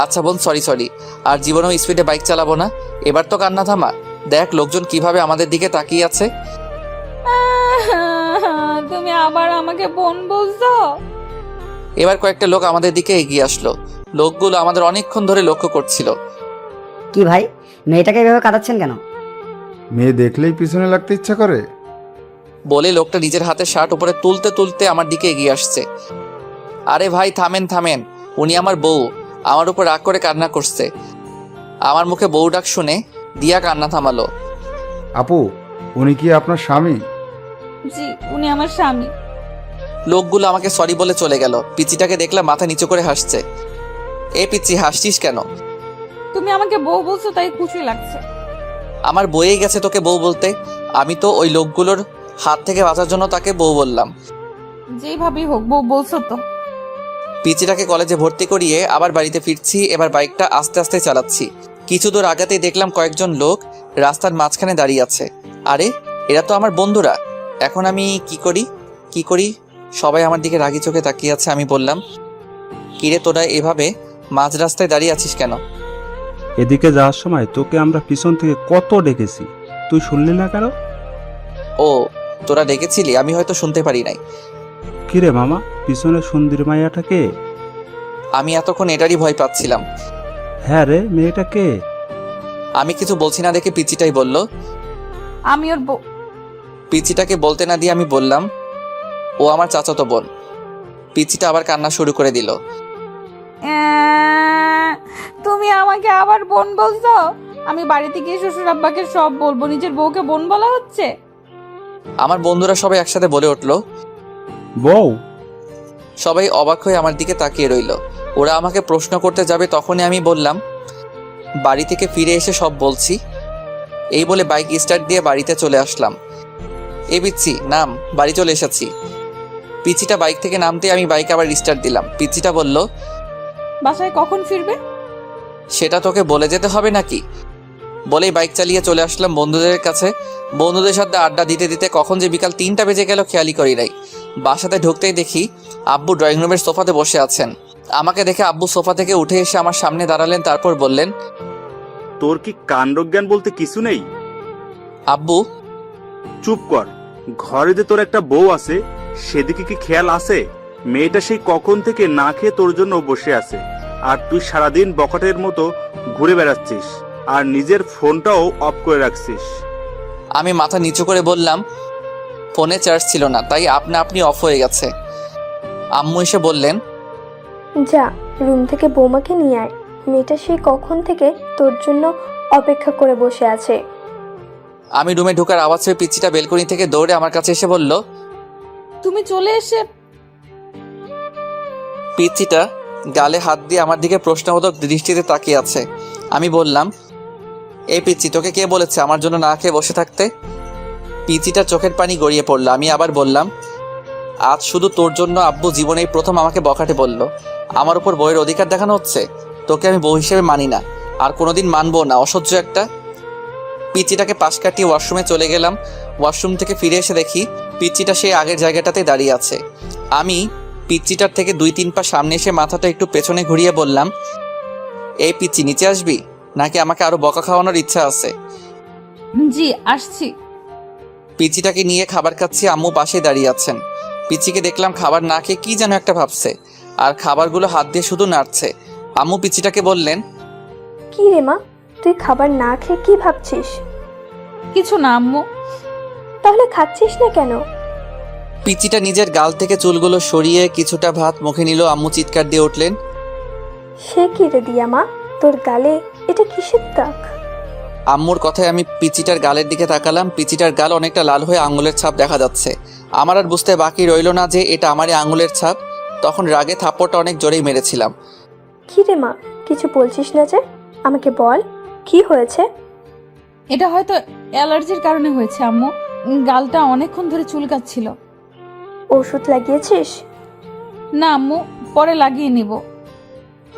আচ্ছা বোন, সরি। আর জীবনেও স্পিডে বাইক চালাবো না। এবার তো কান্না থামা। দেখ লোকজন কিভাবে আমাদের দিকে তাকিয়ে আছে। তুমি আবার আমাকে বোন বলছো? এবার কয়েকটা লোক আমাদের দিকে এগিয়ে আসলো। লোকগুলো আমাদের অনেকক্ষণ ধরে লক্ষ্য করছিল। কি ভাই, মেয়েটাকে এভাবে কাঁদাচ্ছেন কেন? মেয়ে দেখলেই পিছনে লাগতে ইচ্ছা করে। বলে লোকটা নিজের হাতে শার্ট উপরে তুলতে তুলতে আমার দিকে এগিয়ে আসছে। আরে ভাই, থামেন। উনি আমার বউ, আমার উপর রাগ করে কান্না করছে। আমার মুখে বউ ডাক শুনে দিয়া কান্না থামালো। আপু, উনি কি আপনার স্বামী? জি, উনি আমার স্বামী। লোকগুলো আমাকে সরি বলে চলে গেল। পিচিটাকে দেখলাম মাথা নিচু করে হাসছে। এ পিচি, হাসছিস কেন? তুমি আমাকে বউ বলছো তাই খুশি লাগছে। আমার বইয়ে গেছে তোকে বউ বলতে। আমি তো ওই লোকগুলোর হাত থেকে বাঁচার জন্য তাকে বউ বললাম। যেভাবেই হোক, বউ বলছো তো। পিচিটাকে কলেজে ভর্তি করিয়ে আবার বাড়িতে ফিরছি। এবার বাইকটা আস্তে আস্তে চালাচ্ছি। কিছু দূর আগাতেই দেখলাম কয়েকজন লোক রাস্তার মাঝখানে দাঁড়িয়ে আছে। আরে, এরা তো আমার বন্ধুরা। এখন আমি কি করি? সবাই আমার দিকে রাগি চোখে তাকিয়ে আছে। আমি বললাম, কিরে তোরা এভাবে মাঝ রাস্তায় দাঁড়িয়ে আছিস কেন? এদিকে যাওয়ার সময় তোকে আমরা পিছন থেকে কত ডেকেছি, তুই শুনলি না কেন? ও, তোরা ডেকেছিলি, আমি হয়তো শুনতে পারি নাই। কিরে মামা, পিছনে সুন্দরী মাইয়াটাকে? আমি এতক্ষণ এটারই ভয় পাচ্ছিলাম। হ্যাঁ রে, মেয়েটাকে। আমি কিছু বলছি না দেখে পিচিটাই বলল, আমি ওর বউ। পিচিটাকে বলতে না দিয়ে আমি বললাম, ও আমার চাচাতো বোন। পিচিটা আবার কান্না শুরু করে দিল। তুমি আমাকে আবার বোন বলছো? আমি বাড়িতে গিয়ে শ্বশুর আব্বাকে সব বলবো। নিজের বউকে বোন বলা হচ্ছে? আমার বন্ধুরা সবাই একসাথে বলে উঠলো, বউ? সবাই অবাক হয়ে আমার দিকে তাকিয়ে রইল। ওরা আমাকে প্রশ্ন করতে যাবে, তখনই আমি বললাম, বাড়ি থেকে ফিরে এসে সব বলছি। এই বলে বাইক স্টার্ট দিয়ে বাড়িতে চলে আসলাম। এ বিচ্ছি, নাম, বাড়ি চলে এসেছি। পিচিটা বাইক থেকে নামতে আমি বাইক আবার রিস্টার্ট দিলাম। পিচিটা বলল, বাসায় কখন ফিরবে? সেটা তোকে বলে যেতে হবে নাকি? বলেই বাইক চালিয়ে চলে আসলাম বন্ধুদের কাছে। বন্ধুদের সাথে আড্ডা দিতে দিতে কখন যে বিকাল 3টা বেজে গেল খেয়ালই করি নাই। বাসাতে ঢুকতেই দেখি আব্বু ড্রয়িং রুমের সোফাতে বসে আছেন। আমাকে দেখে আব্বু সোফা থেকে উঠে এসে আমার সামনে দাঁড়ালেন, তারপর বললেন, তোর কি কাণ্ডজ্ঞান বলতে কিছু নেই? আব্বু চুপ কর। ঘরে যে তোর একটা বউ আছে সেদিকে কি খেয়াল আছে? মেয়েটা সেই কখন থেকে না খেয়ে তোর জন্য বসে আছে, আর তুই সারাদিন বকাটের মতো ঘুরে বেড়াচ্ছিস আর নিজের ফোনটাও অফ করে রাখছিস। আমি মাথা নিচু করে বললাম, ফোনে চার্জ ছিল না, তাই আপনি অফ হয়ে গেছে। আম্মু এসে বললেন, যা রুম থেকে বৌমাকে নিয়ে আয়, মেয়েটা সেই কখন থেকে তোর জন্য অপেক্ষা করে বসে আছে। আমি রুমে ঢোকার আওয়াজ পেয়ে পিচিটা বেলকনি থেকে দৌড়ে আমার কাছে এসে বলল, তুমি চলে এসে পিচিটা গালে হাত দিয়ে আমার দিকে প্রশ্নবোধক দৃষ্টিতে তাকিয়ে আছে। আমি বললাম, এই পিচি, তোকে কে বলেছে আমার জন্য না খেয়ে বসে থাকতে? পিচিটা চোখের পানি গড়িয়ে পড়ল। আমি আবার বললাম, আজ শুধু তোর জন্য আব্বু জীবনেই প্রথম আমাকে বকাটে বলল। আমার উপর বউয়ের অধিকার দেখানো হচ্ছে? তোকে আমি বউ হিসেবে মানি না, আর কোনোদিন মানবো না, অসহ্য একটা। পিচিটাকে পাশ কাটিয়ে ওয়াশরুমে চলে গেলাম। ওয়াশরুম থেকে ফিরে এসে দেখি পিচিটা সেই আগের জায়গাটাতে দাঁড়িয়ে আছে। আমি পিচিটার থেকে 2-3 পা সামনে এসে মাথাটা একটু পেছনে ঘুরিয়ে বললাম, এই পিচি, নিচে আসবি নাকি আমাকে আরো বকা খাওয়ানোর ইচ্ছা আছে? জি আসছি। পিচিটাকে নিয়ে খাবার খাচ্ছি, আম্মু পাশে দাঁড়িয়ে আছেন। পিচিকে দেখলাম খাবার না খেয়ে কি যেন একটা ভাবছে, আর খাবারগুলো হাত দিয়ে শুধু নাড়ছে। আম্মু পিচিটাকে বললেন, কি রে মা, তুই খাবার না খেয়ে কি ভাবছিস? কিছু না আম্মু। তাহলে খাচ্ছিস না কেন? পিচিটা নিজের গাল থেকে চুলগুলো সরিয়ে কিছুটা ভাত মুখে নিল। আম্মু চিৎকার দিয়ে উঠলেন, সে কি রে দিয়া মা, তোর গালে এটা কিসের দাগ? আম্মুর কথায় আমি পিচিটার গালের দিকে তাকালাম। পিচিটার গাল অনেকটা লাল হয়ে আঙুলের ছাপ দেখা যাচ্ছে। আমার আর বুঝতে বাকি রইল না যে এটা আমারই আঙুলের ছাপ। তখন রাগে থাপ্পড়টা অনেক জোরেই মেরেছিলাম। কি রে মা, কিছু বলছিস না যে? আমাকে বল, কি হয়েছে? এটা হয়তো অ্যালার্জির কারণে হয়েছে আম্মু। গালটা অনেকক্ষণ ধরে চুলকাচ্ছিল। ওষুধ লাগিয়েছিস? না আম্মু, পরে লাগিয়ে নিব।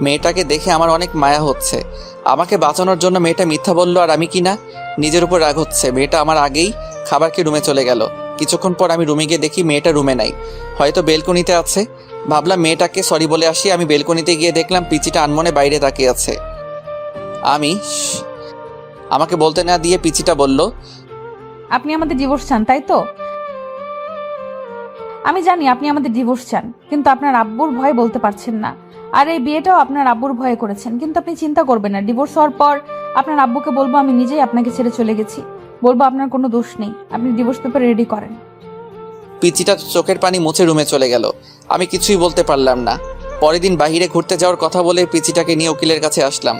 মেয়েটাকে দেখে আমার অনেক মায়া হচ্ছে। আমাকে বাঁচানোর জন্য মেয়েটা মিথ্যা বললো, আর আমি কিনা নিজের উপর রাগ হচ্ছে। মেয়েটা আমার আগেই খাবারকে রুমে চলে গেল। কিছুক্ষণ পর আমি রুমে গিয়ে দেখি মেয়েটা রুমে নাই, হয়তো বেলকনিতে আছে। ভাবলাম মেয়েটাকে সরি বলে আসি। আমি বেলকনিতে গিয়ে দেখলাম পিচিটা আনমনে বাইরে তাকিয়ে আছে। আমাকে বলতে না দিয়ে পিচিটা বলল, আপনি আমাদের ডিভোর্স চান তাই তো? আমি জানি আপনি আমাদের ডিভোর্স চান, কিন্তু আপনার আব্বুর ভয় বলতে পারছেন না। আর এই বিয়েটাও আপনার আব্বুর ভয়ে করেছেন। কিন্তু আপনি চিন্তা করবেন না, ডিভোর্স হওয়ার পর আপনার আব্বুকে বলবো আমি নিজেই আপনাকে ছেড়ে চলে গেছি। বলবো আপনার কোনো দোষ নেই, আপনি ডিভোর্স পেপার রেডি করেন। পিচিটা চোখের পানি মুছে রুমে চলে গেল। আমি কিছুই বলতে পারলাম না। পরের দিন বাহিরে ঘুরতে যাওয়ার কথা বলে পিচিটাকে নিয়ে উকিলের কাছে আসলাম।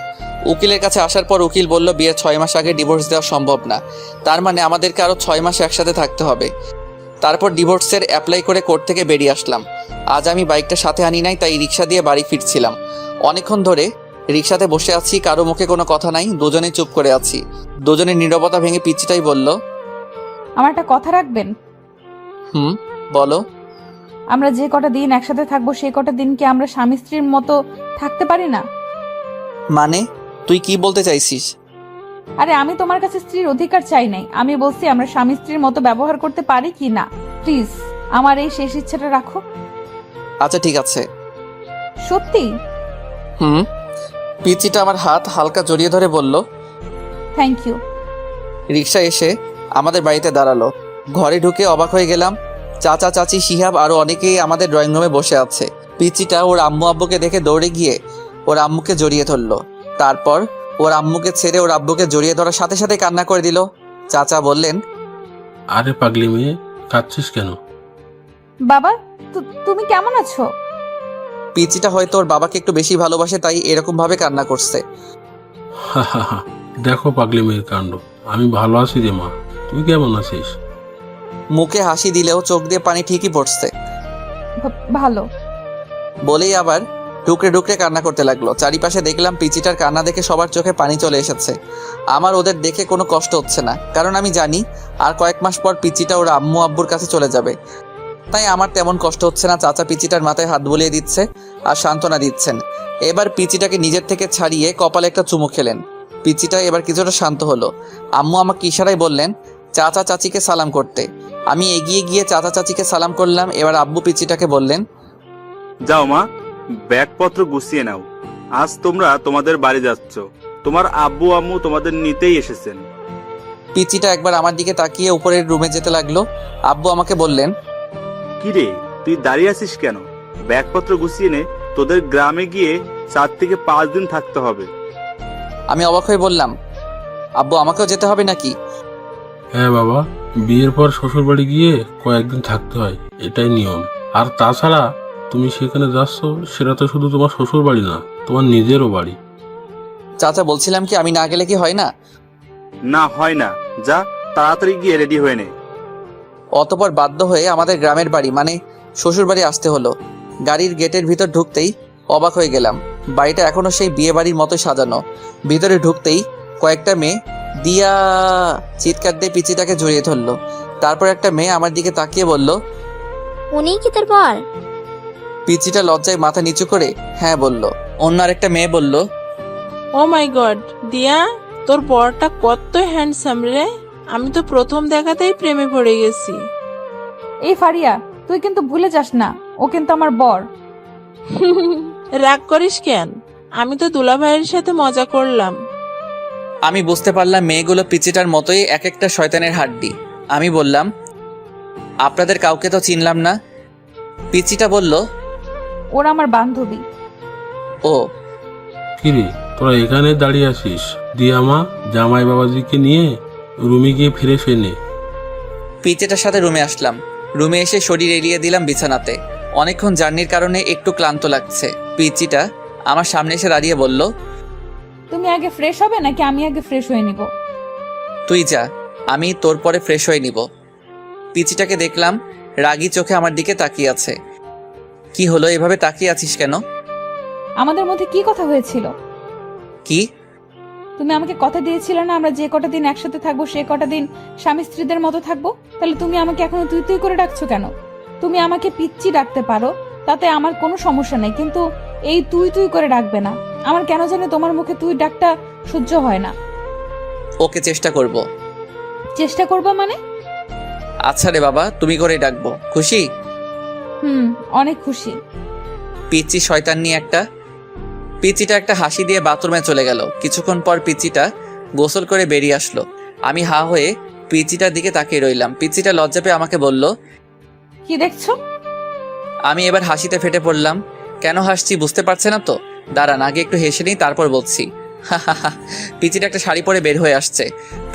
উকিলের কাছে আসার পর উকিল বলল, বিয়ের 6 মাস আগে ডিভোর্স দেওয়া সম্ভব না। তার মানে আমাদেরকে আরও 6 মাস একসাথে থাকতে হবে। তারপর ডিভোর্সের অ্যাপ্লাই করে কোর্ট থেকে বেরিয়ে আসলাম। আজ আমি বাইকটা সাথে আনি নাই, তাই রিক্সা দিয়ে বাড়ি ফিরছিলাম। অনেকক্ষণ ধরে রিক্সাতে বসে আছি, কারো মুখে কোনো কথা নাই, দুজনেই চুপ করে আছি। দুজনের নীরবতা ভেঙে পিচিটাই বলল, আমার একটা কথা রাখবেন? বলো। আমরা যে কটা দিন একসাথে থাকবো সেই কটা দিন কি আমরা স্বামী স্ত্রীর মতো থাকতে পারি না? মানে তুই কি বলতে চাইছিস? আরে আমি তোমার কাছে স্ত্রীর অধিকার চাই নাই, আমি বলছি আমরা স্বামী স্ত্রীর মতো ব্যবহার করতে পারি কি না। প্লিজ আমার এই শেষ ইচ্ছাটা রাখো। আচ্ছা ঠিক আছে। সত্যি? পিচিটা আমার হাত হালকা জড়িয়ে ধরে বলল, থ্যাংক ইউ। রিক্সা এসে আমাদের বাড়িতে দাঁড়ালো। ঘরে ঢুকে অবাক হয়ে গেলাম। চাচা, চাচি, শিহাব আরো অনেকেই আমাদের ড্রয়িং রুমে বসে আছে। পিচিটা ওর আম্মু আব্বুকে দেখে দৌড়ে গিয়ে ওর আম্মুকে জড়িয়ে ধরলো। তারপর ওর আম্মুকে ছেড়ে ওর আব্বুকে জড়িয়ে ধরার সাথে সাথে কান্না করে দিল। চাচা বললেন, আরে পাগলি মেয়ে, কাঁদছিস কেন? বাবা তুমি কেমন আছো? পিচিটা হয়তো ওর বাবাকে একটু বেশি ভালোবাসে, তাই এরকম ভাবে কান্না করছে। দেখো পাগলি মেয়ের কাণ্ড। আমি ভালো আছি রে মা, তুই কেমন আছিস? মুখে হাসি দিলেও চোখ দিয়ে পানি ঠিকই পড়ছে। ভালো বলেই আবার ডুকরে ডুকরে কান্না করতে লাগলো। চারিপাশে দেখলাম পিচিটার কান্না দেখে সবার চোখে পানি চলে এসেছে। আমার ওদের দেখে কোনো কষ্ট হচ্ছে না, কারণ আমি জানি আর কয়েক মাস পর পিচিটা ওর আম্মু আব্বুর কাছে চলে যাবে। তাই আমার তেমন কষ্ট হচ্ছে না। চাচা পিচিটার মাথায় হাত বুলিয়ে দিচ্ছে আর সান্ত্বনা দিচ্ছেন। এবার পিচিটাকে নিজের থেকে ছাড়িয়ে কপালে একটা চুমু খেলেন। পিচিটা এবার কিছুটা শান্ত হলো। আম্মু আমাকে ইশারায় বললেন চাচা চাচিকে সালাম করতে। আমি এগিয়ে গিয়ে চাচা চাচিকে সালাম করলাম। এবার আব্বু পিচিটাকে বললেন, যাও মা, ব্যাগপত্র গুছিয়ে নাও, আজ তোমরা তোমাদের বাড়ি যাচ্ছ। তোমার আব্বু আম্মু তোমাদের নিতেই এসেছেন। পিচিটা একবার আমার দিকে তাকিয়ে উপরের রুমে যেতে লাগলো। আব্বু আমাকে বললেন, কি রে, তুই দাঁড়িয়ে আছিস কেন? ব্যাগপত্র গুছিয়ে নে, তোদের গ্রামে গিয়ে 4 থেকে 5 দিন থাকতে হবে। আমি অবাক হয়ে বললাম, আব্বু আমাকেও যেতে হবে নাকি? হ্যাঁ বাবা, বিয়ের পর শ্বশুর বাড়ি গিয়ে কয়েকদিন থাকতে হয়, এটাই নিয়ম। আর তাছাড়া তুমি সেখানে যাচ্ছ, সেটা তো শুধু তোমার শ্বশুর বাড়ি না, তোমার নিজেরও বাড়ি। চাচা বলছিলাম কি আমি না গেলে কি হয় না? না, হয় না। যা, তাড়াতাড়ি গিয়ে রেডি হয়ে নে। অতপর বাধ্য হয়ে আমাদের গ্রামের বাড়ি মানে শ্বশুর বাড়ি আসতে হলো। গাড়ির গেটের ভিতর ঢুকতেই অবাক হয়ে গেলাম। বাড়িটা এখনো সেই বিয়ে বাড়ির মতো সাজানো। ভিতরে ঢুকতেই কয়েকটা মেয়ে দিয়া চিৎকার দিয়ে পিচিটাকে জড়িয়ে ধরলো। তারপর একটা মেয়ে আমার দিকে তাকিয়ে বলল, উনিই কি তোর বর? পিচিটা লজ্জায় মাথা নিচু করে হ্যাঁ বলল। অন্য আরেকটা মেয়ে বলল, ও মাই গড দিয়া, তোর বরটা কত হ্যান্ডসাম রে, আমি তো প্রথম দেখাতেই প্রেমে পড়ে গেছি। এই ফারিয়া, তুই কিন্তু ভুলে যাস না, ও কিন্তু আমার বর। রাগ করিস কেন? আমি তো দুলাভাইয়ের সাথে মজা করলাম। আমি বুঝতে পারলাম মেয়েগুলো পিচিটার মতোই এক একটা শয়তানের হাড্ডি। আমি বললাম, আপনাদের কাউকে তো চিনলাম না। পিচিটা বলল, ওরা আমার বান্ধবী। ও কিরে, তোরা এখানে দাঁড়িয়ে আসিস? দিয়া মা, জামাই বাবাজিকে নিয়ে রুমে গিয়ে ফিরে সে নে। পিচিটার সাথে রুমে আসলাম। রুমে এসে শরীর এলিয়ে দিলাম বিছানাতে। অনেকক্ষণ জার্নির কারণে একটু ক্লান্ত লাগছে। পিচিটা আমার সামনে এসে দাঁড়িয়ে বলল, তুমি আগে ফ্রেশ হবে নাকি আমি আগে ফ্রেশ হয়ে নিব? তুই যা, আমি তোর পরে ফ্রেশ হয়ে নিব। পিচিটাকে দেখলাম রাগী চোখে আমার দিকে তাকিয়ে আছে। কি হলো, এভাবে তাকিয়ে আছিস কেন? আমাদের মধ্যে কি কথা হয়েছিল? কি? তুমি আমাকে কথা দিয়েছিলে না আমরা যে কটা দিন একসাথে থাকবো সে কটা দিন স্বামী স্ত্রীদের মতো থাকবো। তাহলে তুমি আমাকে এখনো তুই তুই করে ডাকছো কেন? তুমি আমাকে পিচ্চি ডাকতে পারো, তাতে আমার কোনো সমস্যা নেই, কিন্তু এই তুই তুই করে ডাকবে না। আমার কেন জানি তোমার মুখে তুই ডাকটা সহ্য হয় না। ওকে, চেষ্টা করব। চেষ্টা করবা মানে? আচ্ছা রে বাবা, তুমি করে ডাকবো। খুশি? অনেক খুশি। পিচি শয়তান নিয়ে একটা। পিচিটা একটা হাসি দিয়ে বাথরুমে চলে গেল। কিছুক্ষণ পর পিচিটা গোসল করে বেরিয়ে আসলো। আমি হা হয়ে পিচিটার দিকে তাকিয়ে রইলাম। পিচিটা লজ্জা পেয়ে আমাকে বলল, কি দেখছো? আমি এবার হাসিতে ফেটে পড়লাম। কেন হাসছি বুঝতে পারছে না তো? দাঁড়ান, আগে একটু হেসে নিই, তারপর বলছি। পিচিটা একটা শাড়ি পরে বের হয়ে আসছে।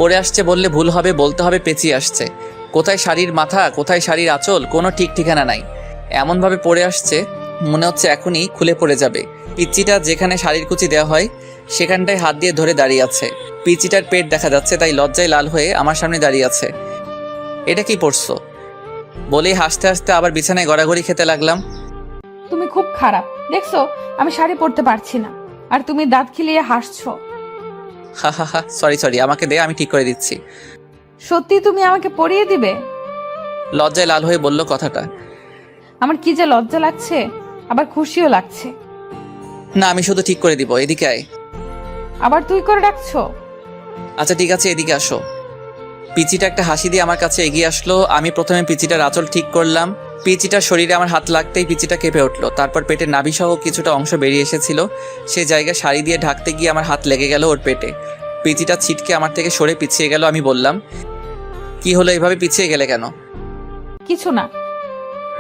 পরে আসছে বললে ভুল হবে, বলতে হবে পেঁচিয়ে আসছে। কোথায় শাড়ির মাথা, কোথায় শাড়ির আঁচল, কোনো ঠিক ঠিকানা নাই। এমনভাবে পরে আসছে মনে হচ্ছে এখনই খুলে পড়ে যাবে। পিচিটা যেখানে শাড়ির কুচি দেওয়া হয় সেখানটায় হাত দিয়ে ধরে দাঁড়িয়ে আছে। পিচিটার পেট দেখা যাচ্ছে, তাই লজ্জায় লাল হয়ে আমার সামনে দাঁড়িয়ে আছে। এটা কি পরছো বলেই হাসতে হাসতে আবার বিছানায় গড়াগড়ি খেতে লাগলাম। তুমি খুব খারাপ, দেখছো আমি শাড়ি পরতে পারছি না আর তুমি দাঁত খিলিয়ে হাসছো। হা, সরি, আমাকে দে, আমি ঠিক করে দিচ্ছি। সত্যি তুমি আমাকে পরিয়ে দিবে? লজ্জায় লাল হয়ে বলল কথাটা। আমার কি যে লজ্জা লাগছে, আবার খুশিও লাগছে। না, আমি শুধু ঠিক করে দিব। এদিকে আয়। আবার তুই করে ডাকছো? আচ্ছা ঠিক আছে, এদিকে আসো। পিচিটা একটা হাসি দিয়ে আমার কাছে এগিয়ে আসলো। আমি প্রথমে পিচিটার আঁচল ঠিক করলাম। পিচিটার শরীরে আমার হাত লাগতেই পিচিটা কেঁপে উঠলো। তারপর পেটের নাভিসহ কিছুটা অংশ বেরিয়ে এসেছিল। সে জায়গায় শাড়ি দিয়ে ঢাকতে গিয়ে আমার হাত লেগে গেল ওর পেটে। পিচিটা ছিটকে আমার থেকে সরে পিছিয়ে গেল। আমি বললাম, কি হলো, এভাবে পিছিয়ে গেলে কেন? কিছু না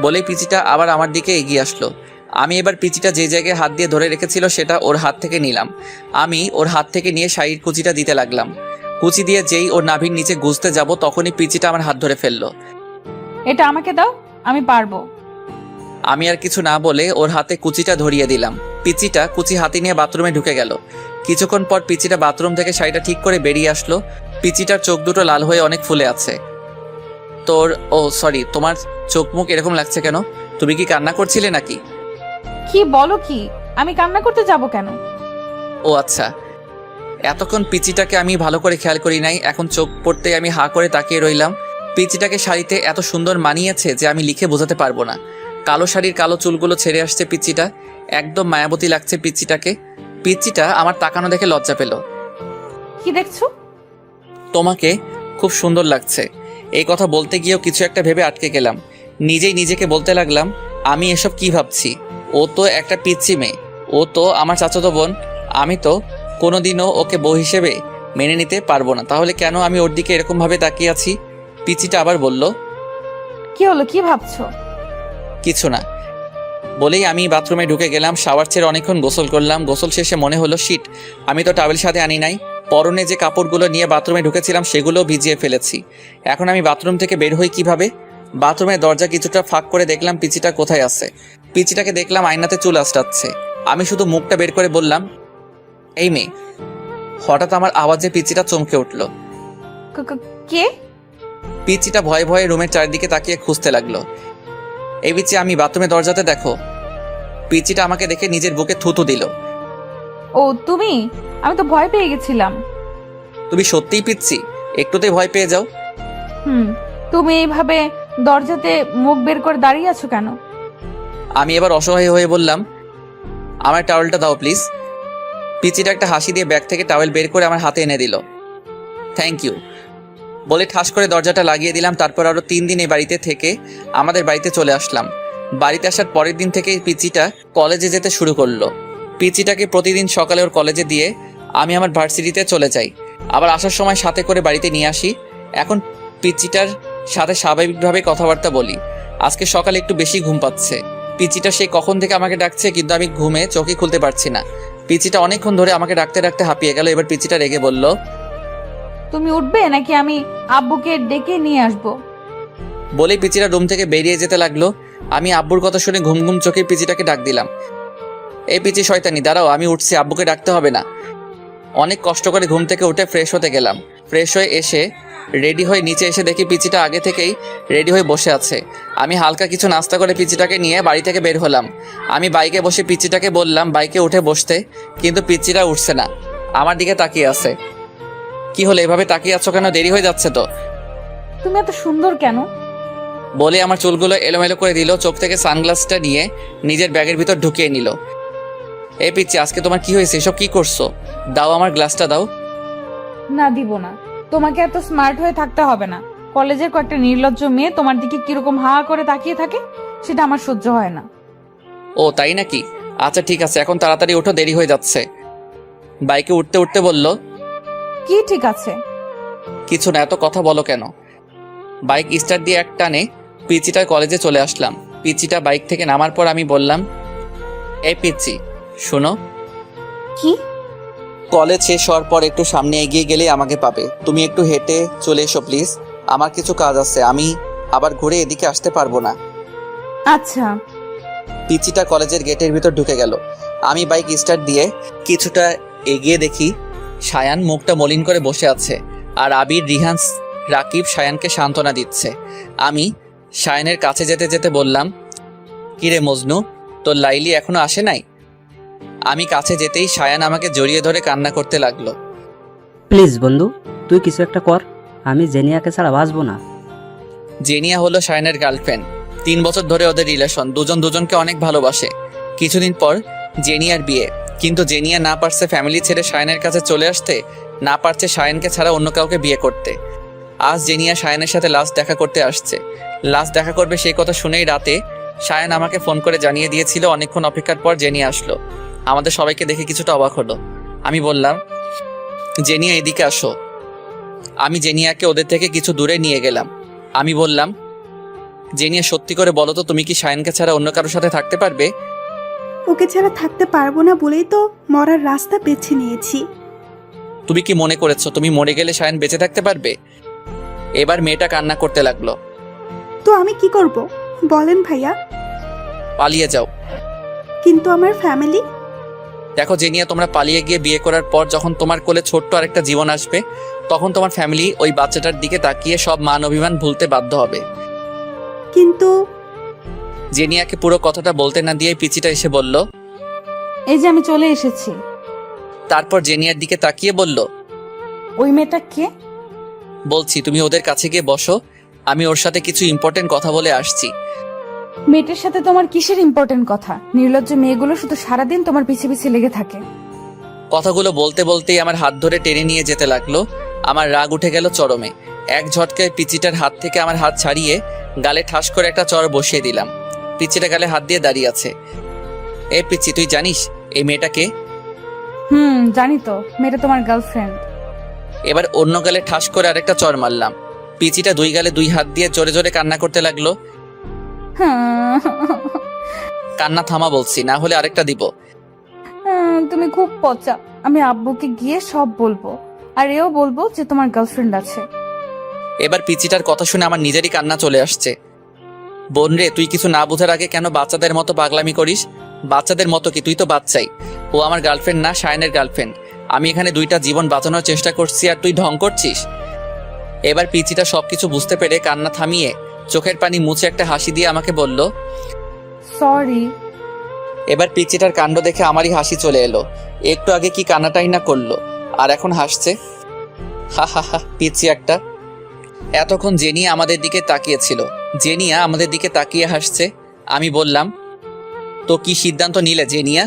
বলেই পিচিটা আবার আমার দিকে এগিয়ে আসলো। আমি এবার পিচিটা যে জায়গায় হাত দিয়ে ধরে রেখেছিল সেটা ওর হাত থেকে নিলাম। আমি ওর হাত থেকে নিয়ে শাড়ির কুচিটা দিতে লাগলাম। কুচি দিয়ে যেই ওর নাভির নিচে গুজতে যাব তখনই পিচিটা আমার হাত ধরে ফেললো। এটা আমাকে দাও, আমি পারবো। আমি আর কিছু না বলে ওর হাতে কুচিটা ধরিয়ে দিলাম। পিচিটা কুচি হাতে নিয়ে বাথরুমে ঢুকে গেল। কিছুক্ষণ পর পিচিটা বাথরুম থেকে শাড়িটা ঠিক করে বেরিয়ে আসলো। পিচিটার চোখ দুটো লাল হয়ে অনেক ফুলে আছে। সরি, তোমার চোখ মুখ এরকম লাগছে কেন? তুমি কি কান্না করছিলে নাকি? কি বলো কি? আমি কান্না করতে যাব কেন? ও আচ্ছা, এতক্ষণ পিচিটাকে আমি ভালো করে খেয়াল করি নাই। এখন চোখ পড়তে আমি হা করে তাকিয়ে রইলাম। পিচিটাকে শাড়িতে এত সুন্দর মানিয়েছে যে আমি লিখে বোঝাতে পারবো না। কালো শাড়ির কালো চুলগুলো ছেড়ে আসছে পিচিটা, একদম মায়াবতী লাগছে পিচিটাকে। পিচিটা আমার তাকানো দেখে লজ্জা পেল। কি দেখছো? তোমাকে খুব সুন্দর লাগছে। এই কথা বলতে গিয়েও কিছু একটা ভেবে আটকে গেলাম। নিজেই নিজেকে বলতে লাগলাম, আমি এসব কি ভাবছি? ও তো একটা পিচ্চি মেয়ে, ও তো আমার চাচাতো বোন। আমি তো কোনোদিনও ওকে বউ হিসেবে মেনে নিতে পারবো না। তাহলে কেন আমি ওর দিকে এরকমভাবে তাকিয়ে আছি? পিচিটা আবার বলল, কি হলো, কি ভাবছো? কিছু না বলেই আমি বাথরুমে ঢুকে গেলাম। শাওয়ার ছেড়ে অনেকক্ষণ গোসল করলাম। গোসল শেষে মনে হলো, শিট, আমি তো টাওয়েল সাথে আনি নাই। পরনে যে কাপড়গুলো নিয়ে বাথরুমে ঢুকেছিলাম সেগুলোও ভিজিয়ে ফেলেছি। এখন আমি বাথরুম থেকে বের হই কিভাবে? বাথরুমের দরজা কিছুটা ফাঁক করে দেখলাম পিচিটা কোথায় আছে। পিচিটাকে দেখলাম আয়নাতে চুল আঁচড়াচ্ছে। আমি শুধু মুখটা বের করে বললাম, এই মেয়ে। হঠাৎ আমার আওয়াজে পিচিটা চমকে উঠল। কে? পিচিটা ভয়ে ভয়ে রুমের চারিদিকে তাকিয়ে খুঁজতে লাগলো। এই পিচি, আমি বাথরুমের দরজাতে, দেখো। পিচিটা আমাকে দেখে নিজের বুকে থুতু দিল। ও তুমি? আমি তো ভয় পেয়ে গেছিলাম। তুমি সত্যিই পিচ্ছি? একটুতেই ভয় পেয়ে যাও? তুমি এইভাবে দরজাতে মুখ বের করে দাঁড়িয়ে আছো কেন? আমি এবার অসহায় হয়ে বললাম, আমার টাওয়েলটা দাও প্লিজ। পিচিটা একটা হাসি দিয়ে ব্যাগ থেকে টাওয়েল বের করে আমার হাতে এনে দিল। থ্যাংক ইউ বলে ঠাস করে দরজাটা লাগিয়ে দিলাম। তারপর আরও 3 দিন এই বাড়িতে থেকে আমাদের বাড়িতে চলে আসলাম। বাড়িতে আসার পরের দিন থেকেই পিচিটা কলেজে যেতে শুরু করলো। পিচিটাকে প্রতিদিন সকালে ওর কলেজে দিয়ে আমি আমার ভার্সিটিতে চলে যাই, আবার আসার সময় সাথে করে বাড়িতে নিয়ে আসি। এখন পিচিটার সাথে স্বাভাবিকভাবে কথাবার্তা বলি। আজকে সকালে একটু বেশি ঘুম পাচ্ছে। পিচিটা সেই কখন থেকে আমাকে ডাকছে, কিন্তু আমি ঘুমে চোখই খুলতে পারছি না। পিচিটা অনেকক্ষণ ধরে আমাকে ডাকতে ডাকতে হাঁপিয়ে গেল। এবার পিচিটা রেগে বলল, তুমি উঠবে নাকি আমি আব্বুকে ডেকে নিয়ে আসবো? বলেই পিচিটা রুম থেকে বেরিয়ে যেতে লাগলো। আমি আব্বুর কথা শুনে ঘুম ঘুম চোখে পিচিটাকে ডাক দিলাম, এই পিচি শয়তানি, দাঁড়াও, আমি উঠছি, আব্বুকে ডাকতে হবে না। অনেক কষ্ট করে ঘুম থেকে উঠে ফ্রেশ হতে গেলাম। ফ্রেশ হয়ে এসে রেডি হয়ে নিচে এসে দেখি পিচিটা আগে থেকেই রেডি হয়ে বসে আছে। আমি হালকা কিছু নাস্তা করে পিচিটাকে নিয়ে বাড়ি থেকে বের হলাম। আমি বাইকে বসে পিচিটাকে বললাম বাইকে উঠে বসতে, কিন্তু পিচিটা উঠছে না, আমার দিকে তাকিয়ে আছে। কি হলো, এভাবে তাকিয়ে আছো কেন? দেরি হয়ে যাচ্ছে তো। তুমি এত সুন্দর কেন? বলে আমার চুলগুলো এলোমেলো করে দিল। চোখ থেকে সানগ্লাসটা নিয়ে নিজের ব্যাগের ভিতর ঢুকিয়ে নিল। এই পিচ্ছি, আজকে তোমার কি হয়েছে? এসব কি করছো? দাও, আমার গ্লাসটা দাও। না, দিব না। তোমাকে এত স্মার্ট হয়ে থাকতে হবে না। কলেজের কয়েকটা নির্লজ্জ মেয়ে তোমার দিকে কিরকম হা করে তাকিয়ে থাকে, সেটা আমার সহ্য হয় না। ও তাই নাকি? আচ্ছা ঠিক আছে, এখন তাড়াতাড়ি ওঠো, দেরি হয়ে যাচ্ছে। বাইকে উঠতে উঠতে বলল, কি ঠিক আছে? কিছু না, এত কথা বলো কেন? বাইক স্টার্ট দিয়ে এক টানে পিচিটার কলেজে চলে আসলাম। পিচিটা বাইক থেকে নামার পর আমি বললাম, এই পিচি শোনো। কি? কলেজ শেষ হওয়ার পর একটু সামনে এগিয়ে গেলে আমাকে পাবে। তুমি একটু হেঁটে চলে এসো প্লিজ, আমার কিছু কাজ আছে, আমি আবার ঘুরে এদিকে আসতে পারবো না। আচ্ছা। পিচিটা কলেজের গেটের ভিতর ঢুকে গেল। আমি বাইক স্টার্ট দিয়ে কিছুটা এগিয়ে দেখি সায়ান মুখটা মলিন করে বসে আছে, আর আবির, রিহান, রাকিব সায়ানকে সান্ত্বনা দিচ্ছে। আমি সায়ানের কাছে যেতে যেতে বললাম, কিরে মজনু, তোর লাইলি এখনো আসে নাই? আমি কাছে যেতেই সায়ান আমাকে জড়িয়ে ধরে কান্না করতে লাগলো। প্লিজ বন্ধু, তুই কিছু একটা কর, আমি জেনিয়াকে ছাড়া বাঁচবো না। জেনিয়া হলো সায়ানের গার্লফ্রেন্ড। 3 বছর ধরে ওদের রিলেশন, দুজন দুজনকে অনেক ভালোবাসে। কিছুদিন পর জেনিয়ার বিয়ে, কিন্তু জেনিয়া না পারছে ফ্যামিলি ছেড়ে সায়ানের কাছে চলে আসতে, না পারছে সায়ানকে ছাড়া অন্য কাউকে বিয়ে করতে। আজ জেনিয়া সায়ানের সাথে লাস্ট দেখা করতে আসছে। লাস্ট দেখা করবে সেই কথা শুনেই রাতে সায়ান আমাকে ফোন করে জানিয়ে দিয়েছিল। অনেকক্ষণ অপেক্ষার পর জেনিয়া আসলো। আমাদের সবাইকে দেখে কিছুটা অবাক হলো। আমি বললাম, জেনিয়া এদিকে আসো। আমি জেনিয়াকে ওদের থেকে কিছু দূরে নিয়ে গেলাম। আমি বললাম, জেনিয়া সত্যি করে বলো তো, তুমি কি সায়ানকে ছাড়া অন্য কারোর সাথে থাকতে পারবে? ওকে ছাড়া থাকতে পারবো না বলেই তো মরার রাস্তা বেছে নিয়েছি। তুমি কি মনে করেছো তুমি মরে গেলে সায়ান বেঁচে থাকতে পারবে? এবার মেয়েটা কান্না করতে লাগলো। তো আমি কি করব বলেন ভাইয়া? পালিয়ে যাও। কিন্তু আমার ফ্যামিলি? দেখো জেনিয়া, তোমরা পালিয়ে গিয়ে বিয়ে করার পর যখন তোমার কোলে ছোট্ট আরেকটা জীবন আসবে, তখন তোমার ফ্যামিলি ওই বাচ্চাটার দিকে তাকিয়ে সব মান অভিমান ভুলতে বাধ্য হবে। কিন্তু জেনিয়াকে পুরো কথাটা বলতে না দিয়ে পিচিটা এসে বলল, এই যে আমি চলে এসেছি। তারপর জেনিয়ার দিকে তাকিয়ে বলল, ওই মেয়েটা কে? বলছি, তুমি ওদের কাছে গিয়ে বসো, আমি ওর সাথে কিছু ইম্পর্টেন্ট কথা বলে আসছি। মেয়েটার সাথে তোমার কিসের ইম্পর্টেন্ট কথা? নির্লজ্জ মেয়েগুলো শুধু সারাদিন তোমার পিছে পিছে লেগে থাকে। কথাগুলো বলতে বলতেই আমার হাত ধরে টেনে নিয়ে যেতে লাগলো। আমার রাগ উঠে গেল চরমে। এক ঝটকায় পিচিটার হাত থেকে আমার হাত ছাড়িয়ে গালে ঠাস করে একটা চর বসিয়ে দিলাম। পিচিটা গালে হাত দিয়ে দাঁড়িয়ে আছে। এ পিচি, তুই জানিস এই মেয়েটাকে? জানি তো, মেয়েটা তোমার গার্লফ্রেন্ড। এবার অন্য গালে ঠাস করে আরেকটা চর মারলাম। পিচিটা দুই গালে দুই হাত দিয়ে জোরে জোরে কান্না করতে লাগলো। কান্না থামা বলছি, না হলে আরেকটা দিব। তুমি খুব পচা। আমি আব্বুকে গিয়ে সব বলবো, আর এও বলবো যে তোমার গার্লফ্রেন্ড আছে। এবার পিচিটার কথা শুনে আমার নিজেরই কান্না চলে আসছে। বোন রে, তুই কিছু না বোঝার আগে কেন বাচ্চাদের মতো পাগলামি করিস? বাচ্চাদের মতো কি, তুই তো বাচ্চাই। ও আমার গার্লফ্রেন্ড না, শায়নের গার্লফ্রেন্ড। আমি এখানে দুইটা জীবন বাঁচানোর চেষ্টা করছি আর তুই ঢং করছিস। এবার পিচিটা সবকিছু বুঝতে পেরে কান্না থামিয়ে চোখের পানি মুছে একটা হাসি দিয়ে আমাকে বলল, সরি। এবার পিচিটার কাণ্ড দেখে আমারই হাসি চলে এলো। একটু আগে কি কান্নাটাই না করলো, আর এখন হাসছে। হা হা হা, পিচি একটা। এতক্ষণ জেনিয়া আমাদের দিকে তাকিয়েছিল। জেনিয়া আমাদের দিকে তাকিয়ে হাসছে। আমি বললাম, তো কি সিদ্ধান্ত নিলে জেনিয়া?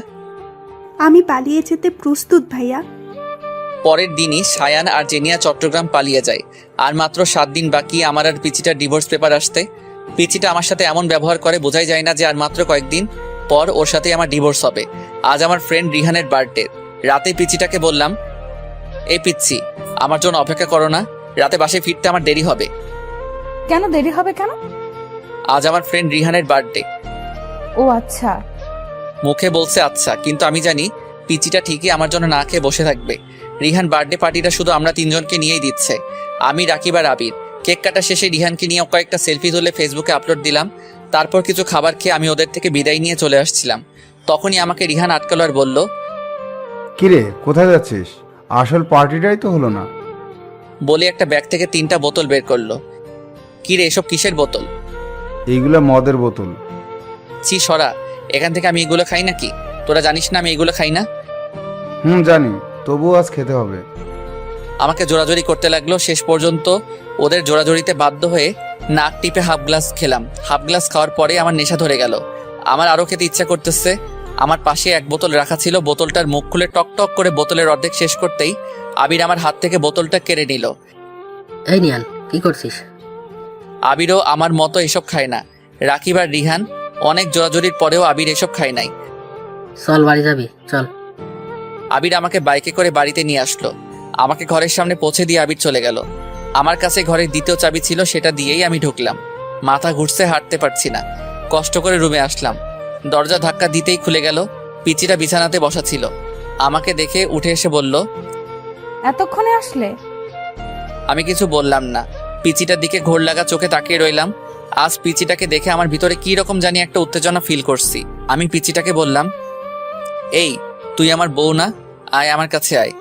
আমি পালিয়ে যেতে প্রস্তুত ভাইয়া। পরের দিনই সায়ান আর জেনিয়া চট্টগ্রাম পালিয়ে যায়। আর মাত্র 7 দিন বাকি আমার আর পিচিটার ডিভোর্স পেপার আসতে। পিচিটা আমার সাথে এমন ব্যবহার করে বোঝাই যায় না যে আর মাত্র কয়েকদিন পর ওর সাথে আমার ডিভোর্স হবে। আজ আমার ফ্রেন্ড রিহানের বার্থডে। রাতে পিচিটাকে বললাম, এই পিচ্ছি, আমার জন্য অপেক্ষা করো না, রাতে বাসায় ফিরতে আমার দেরি হবে। কেন দেরি হবে কেন? আজ আমার ফ্রেন্ড রিহানের বার্থডে। ও আচ্ছা। মুখে বলছে আচ্ছা, কিন্তু আমি জানি পিচিটা ঠিকই আমার জন্য না খেয়ে বসে থাকবে। রিহান বার্থডে পার্টিটা শুধু আমরা 3 জনকে নিয়েই দিচ্ছে, আমি, রাকিব আর আবির। কেক কাটা শেষে রিহানকে নিয়ে কয়েকটা সেলফি তুলে ফেসবুকে আপলোড দিলাম। তারপর কিছু খাবার খেয়ে আমি ওদের থেকে বিদায় নিয়ে চলে আসছিলাম। তখনই আমাকে রিহান আটকালো আর বলল, কিরে, কোথায় যাচ্ছিস? আসল পার্টিটাই তো হলো না। বলে একটা ব্যাগ থেকে 3টা বোতল বের করলো। কিরে, এসব কিসের বোতল? এইগুলা মদের বোতল। ছি সরা, এখান থেকে আমি এগুলো খাই নাকি? তোরা জানিস না আমি এগুলো খাই না? জানি, তবুও আজ খেতে হবে। আমাকে জোরাজোরি করতে লাগলো। শেষ পর্যন্ত ওদের জোরাজোরিতে বাধ্য হয়ে নাক টিপে হাফ গ্লাস খেলাম। হাফ গ্লাস খাওয়ার পরে আমার নেশা ধরে গেল। আমার আরো খেতে ইচ্ছা করতেছে। আমার পাশে এক বোতল রাখা ছিল। বোতলটার মুখ খুলে টক টক করে বোতলের অর্ধেক শেষ করতেই আবির আমার হাত থেকে বোতলটা কেড়ে নিল। এই নিয়ান, কি করছিস? আবিরও আমার মতো এসব খায় না। রাকিব আর রিহান অনেক জোরাজোরির পরেও আবির এসব খায় নাই। চল বাড়ি যাবি, চল। আবির আমাকে বাইকে করে বাড়িতে নিয়ে আসলো। আমাকে ঘরের সামনে পৌঁছে দিয়ে আবির চলে গেল। আমার কাছে ঘরের দ্বিতীয় চাবি ছিল, সেটা দিয়েই আমি ঢুকলাম। মাথা ঘুরছে, হাঁটতে পারছি না। কষ্ট করে রুমে আসলাম। দরজা ধাক্কা দিতেই খুলে গেল। পিচিটা বিছানাতে বসা ছিল। আমাকে দেখে উঠে এসে বলল, এতক্ষণে আসলে? আমি কিছু বললাম না। পিচিটার দিকে ঘোর লাগা চোখে তাকিয়ে রইলাম। আজ পিচিটাকে দেখে আমার ভিতরে কি রকম জানি একটা উত্তেজনা ফিল করছি। আমি পিচিটাকে বললাম, এই তুই আমার বউ না? আয় আমার কাছে আয়।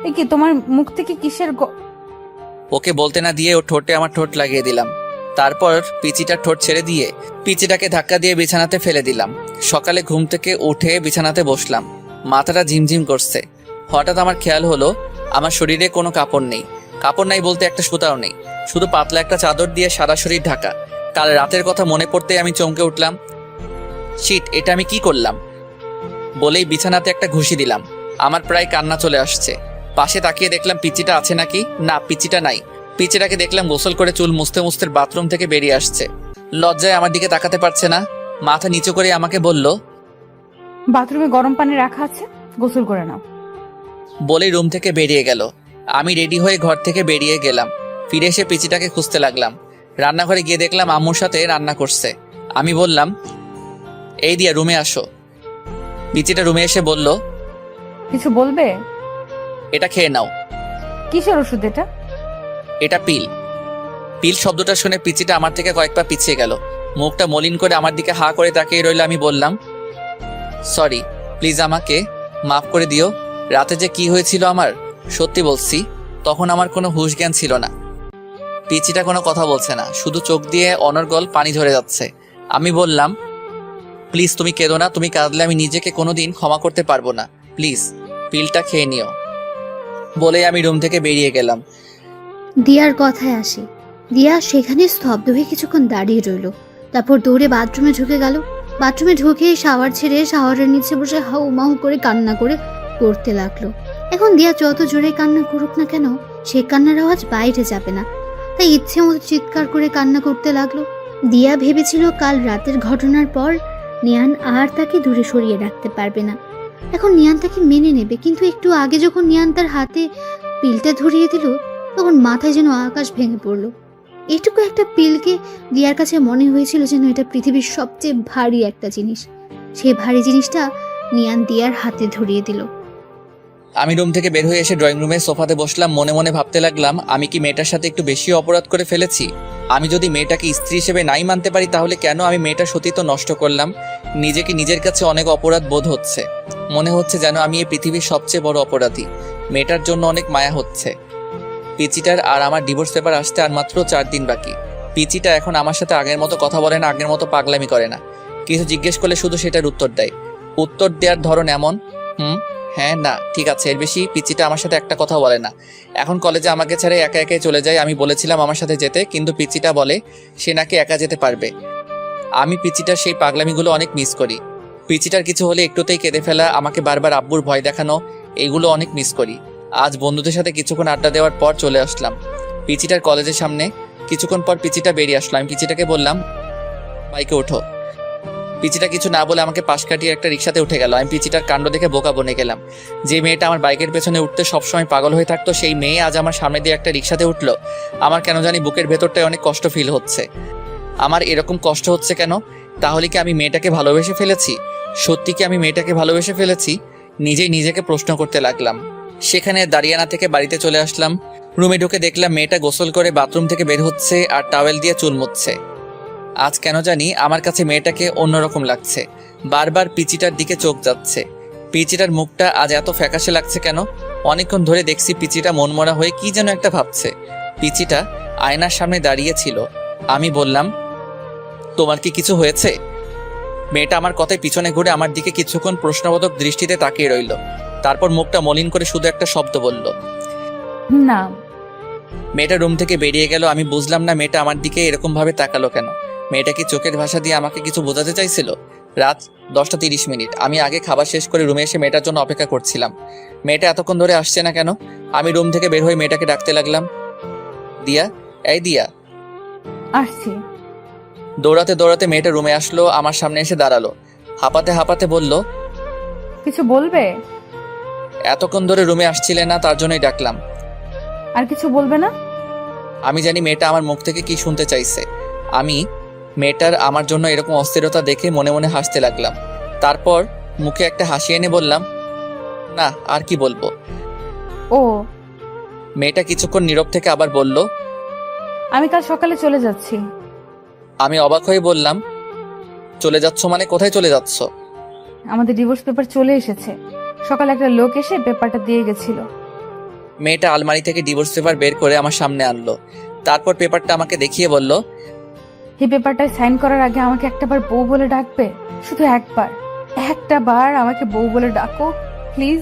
এ কি, তোমার মুখ থেকে কিসের ওকে বলতে না দিয়ে ও ঠোঁটে আমার ঠোঁট লাগিয়ে দিলাম। তারপর পিচিটার ঠোঁট ছেড়ে দিয়ে পিচিটাকে ধাক্কা দিয়ে বিছানাতে ফেলে দিলাম। সকালে ঘুম থেকে উঠে বিছানাতে বসলাম। মাথাটা ঝিমঝিম করছে। হঠাৎ আমার খেয়াল হলো আমার শরীরে কোনো কাপড় নেই। কাপড় নাই বলতে একটা সুতাও নেই, শুধু পাতলা একটা চাদর দিয়ে সারা শরীর ঢাকা। কাল রাতের কথা মনে পড়তেই আমি চমকে উঠলাম। শিট, এটা আমি কি করলাম? বলেই বিছানাতে একটা ঘুষি দিলাম। আমার প্রায় কান্না চলে আসছে। পাশে তাকিয়ে দেখলাম পিচিটা আছে নাকি। না, পিচিটা নাই। পিচিটাকে দেখলাম গোসল করে চুল মুছতে মুছতে বাথরুম থেকে বেরিয়ে আসছে। লজ্জায় আমার দিকে তাকাতে পারছে না। মাথা নিচু করে আমাকে বলল, বাথরুমে গরম পানি রাখা আছে, গোসল করে নাও। বলে রুম থেকে বেরিয়ে গেল। আমি রেডি হয়ে ঘর থেকে বেরিয়ে গেলাম। ফিরে এসে পিচিটাকে খুঁজতে লাগলাম। রান্নাঘরে গিয়ে দেখলাম আম্মুর সাথে রান্না করছে। আমি বললাম, এই দিয়া রুমে আসো। পিচিটা রুমে এসে বলল, কিছু বলবে? এটা খেয়ে নাও। কিসের ওষুধ এটা? এটা পিল। পিল শব্দটা শুনে পিচিটা আমার থেকে কয়েক পা পিছিয়ে গেল। মুখটা মলিন করে আমার দিকে হা করে তাকিয়ে রইল। আমি বললাম, সরি, প্লিজ আমাকে মাফ করে দিও। রাতে যে কি হয়েছিল আমার, সত্যি বলছি তখন আমার কোনো হুঁশ জ্ঞান ছিল না। পিচিটা কোনো কথা বলছে না, শুধু চোখ দিয়ে অনর্গল পানি ঝরে যাচ্ছে। আমি বললাম, প্লিজ তুমি কেঁদো না। তুমি কাঁদলে আমি নিজেকে কোনোদিন ক্ষমা করতে পারবো না। প্লিজ পিলটা খেয়ে নিও। বলে আমি রুম থেকে বেরিয়ে গেলাম। দিয়ার কথায় আসি, দিয়া সেখানে স্তব্ধ হয়ে কিছুক্ষণ দাঁড়িয়ে রইল, তারপর দৌড়ে বাথরুমে ঢুকে গেল। বাথরুমে ঢুকে শাওয়ার ছেড়ে শাওয়ারের নিচে বসে হাউ মাউ করে কান্না করতে লাগলো। এখন দিয়া যত জোরে কান্না করুক না কেন, সে কান্নার আওয়াজ বাইরে যাবে না, তাই ইচ্ছে মতো চিৎকার করে কান্না করতে লাগলো। দিয়া ভেবেছিল কাল রাতের ঘটনার পর নিয়ান আর তাকে দূরে সরিয়ে রাখতে পারবে না। এখন নিয়ান তাকে মেনে নেবে, কিন্তু একটু আগে যখন নিয়ান তার হাতে পিলটা ধরিয়ে দিল, তখন মাথায় যেন আকাশ ভেঙে পড়ল। এটুকু একটা পিলকে দিয়ার কাছে মনে হয়েছিল যেন এটা পৃথিবীর সবচেয়ে ভারী একটা জিনিস। সেই ভারী জিনিসটা নিয়ান দিয়ার হাতে ধরিয়ে দিল। আমি রুম থেকে বের হয়ে এসে ড্রয়িং রুমে সোফাতে বসলাম। মনে মনে ভাবতে লাগলাম, আমি কি মেয়েটার সাথে একটু বেশি অপরাধ করে ফেলেছি? আমি যদি মেয়েটাকে স্ত্রী হিসেবে নাই মানতে পারি, তাহলে কেন আমি মেয়েটার সতীত্ব নষ্ট করলাম? নিজেকে নিজের কাছে অনেক অপরাধ বোধ হচ্ছে। মনে হচ্ছে যেন আমি এই পৃথিবীর সবচেয়ে বড় অপরাধী। মেয়েটার জন্য অনেক মায়া হচ্ছে। পিচিটার আর আমার ডিভোর্স পেপার আসতে আর মাত্র 4 দিন বাকি। পিচিটা এখন আমার সাথে আগের মতো কথা বলে না, আগের মতো পাগলামি করে না। কিছু জিজ্ঞেস করলে শুধু সেটার উত্তর দেয়। উত্তর দেওয়ার ধরন এমন, হ্যাঁ, না, ঠিক আছে, এর বেশি পিচিটা আমার সাথে একটা কথা বলে না। এখন কলেজে আমাকে ছেড়ে একা একাই চলে যায়। আমি বলেছিলাম আমার সাথে যেতে, কিন্তু পিচিটা বলে সে নাকি একা যেতে পারবে। আমি পিচিটার সেই পাগলামিগুলো অনেক মিস করি। পিচিটার কিছু হলে একটুতেই কেঁদে ফেলা, আমাকে বারবার আব্বুর ভয় দেখানো, এগুলো অনেক মিস করি। আজ বন্ধুদের সাথে কিছুক্ষণ আড্ডা দেওয়ার পর চলে আসলাম পিচিটার কলেজের সামনে। কিছুক্ষণ পর পিচিটা বেরিয়ে আসলো। আমি পিচিটাকে বললাম, বাইকে ওঠো। পিচিটা কিছু না বলে আমাকে পাশ কাটিয়ে একটা রিক্সাতে উঠে গেল। আমি পিচিটার কাণ্ড দেখে বোকা বনে গেলাম। যে মেয়েটা আমার বাইকের পেছনে উঠতে সবসময় পাগল হয়ে থাকতো, সেই মেয়ে আজ আমার সামনে দিয়ে একটা রিক্সাতে উঠলো। আমার কেন জানি বুকের ভেতরটায় অনেক কষ্ট ফিল হচ্ছে। আমার এরকম কষ্ট হচ্ছে কেন? তাহলে কি আমি মেয়েটাকে ভালোবেসে ফেলেছি? সত্যি কি আমি মেয়েটাকে ভালোবেসে ফেলেছি? নিজেই নিজেকে প্রশ্ন করতে লাগলাম। সেখানে দাঁড়িয়ানা থেকে বাড়িতে চলে আসলাম। রুমে ঢুকে দেখলাম মেয়েটা গোসল করে বাথরুম থেকে বের হচ্ছে আর টাওয়েল দিয়ে চুল মুছছে। আজ কেন জানি আমার কাছে মেয়েটাকে অন্যরকম লাগছে। বারবার পিচিটার দিকে চোখ যাচ্ছে। পিচিটার মুখটা আজ এত ফ্যাকাশে লাগছে কেন? অনেকক্ষণ ধরে দেখছি পিচিটা মনমরা হয়ে কি যেন একটা ভাবছে। পিচিটা আয়নার সামনে দাঁড়িয়ে ছিল। আমি বললাম, তোমার কি কিছু হয়েছে? মেয়েটা আমার কথায় পিছনে ঘুরে আমার দিকে কিছুক্ষণ প্রশ্নবোধক দৃষ্টিতে তাকিয়ে রইল। তারপর মুখটা মলিন করে শুধু একটা শব্দ বলল, না। মেয়েটা রুম থেকে বেরিয়ে গেল। আমি বুঝলাম না মেয়েটা আমার দিকে এরকম ভাবে তাকালো কেন। মেয়েটা কি চোখের ভাষা দিয়ে আমাকে কিছু বোঝাতে চাইছিল? রাত 10:30। আমি আগে খাবার শেষ করে রুমে এসে মেয়েটার জন্য অপেক্ষা করছিলাম। মেয়েটা এতক্ষণ ধরে আসছে না কেন? আমি রুম থেকে বের হয়ে মেয়েটাকে ডাকতে লাগলাম, দিয়া, এই দিয়া। আসছি। দৌড়াতে দৌড়াতে মেয়েটা রুমে আসলো, আমার সামনে এসে দাঁড়ালো। হাঁপাতে হাঁপাতে বলল, কিছু বলবে? এতক্ষণ ধরে রুমে আসছিলে না, তার জন্যই ডাকলাম। আর কিছু বলবে না? আমি জানি মেয়েটা আমার মুখ থেকে কি শুনতে চাইছে। আমি মেয়েটার আমার জন্য এরকম অস্থিরতা দেখে মনে মনে হাসতে লাগলাম। তারপর মুখে একটা হাসি এনে বললাম, না, আর কি বলবো। ও, মেয়েটা কিছুক্ষণ নীরব থেকে আবার বলল, আমি কাল সকালে চলে যাচ্ছি। আমি অবাক হয়ে বললাম, চলে যাচ্ছ মানে? কোথায় চলে যাচ্ছ? আমাদের ডিভোর্স পেপার চলে এসেছে। সকালে একটা লোক এসে পেপারটা দিয়ে গেছিল। মেয়েটা আলমারি থেকে ডিভোর্স পেপার বের করে আমার সামনে আনলো। তারপর পেপারটা আমাকে দেখিয়ে বলল, এই পেপারটায় সাইন করার আগে আমাকে একটাবার বউ বলে ডাকবে। শুধু একটা বার আমাকে বউ বলে ডাকো প্লিজ।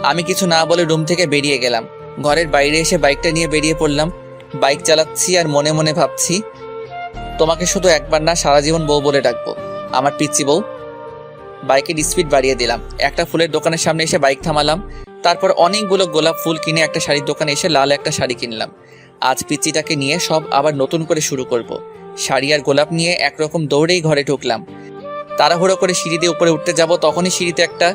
আমি কিছু না বলে রুম থেকে বেরিয়ে গেলাম। ঘরের বাইরে এসে বাইকটা নিয়ে বেরিয়ে পড়লাম। বাইক চালাচ্ছি আর মনে মনে ভাবছি, তোমাকে শুধু একবার না, সারা জীবন বউ বলে ডাকবো, আমার পিচ্চি বউ। বাইকের স্পিড বাড়িয়ে দিলাম। একটা ফুলের দোকানের সামনে এসে বাইক থামালাম। তারপর অনেকগুলো গোলাপ ফুল কিনে একটা শাড়ির দোকানে এসে লাল একটা শাড়ি কিনলাম। আজ পিচ্চিটাকে নিয়ে সব আবার নতুন করে শুরু করব। শাড়ি আর গোলাপ নিয়ে একরকম দৌড়েই ঘরে ঢুকলাম। তাড়াহুড়ো করে সিঁড়ি দিয়ে উপরে উঠতে যাব, তখনই সিঁড়িতে একটা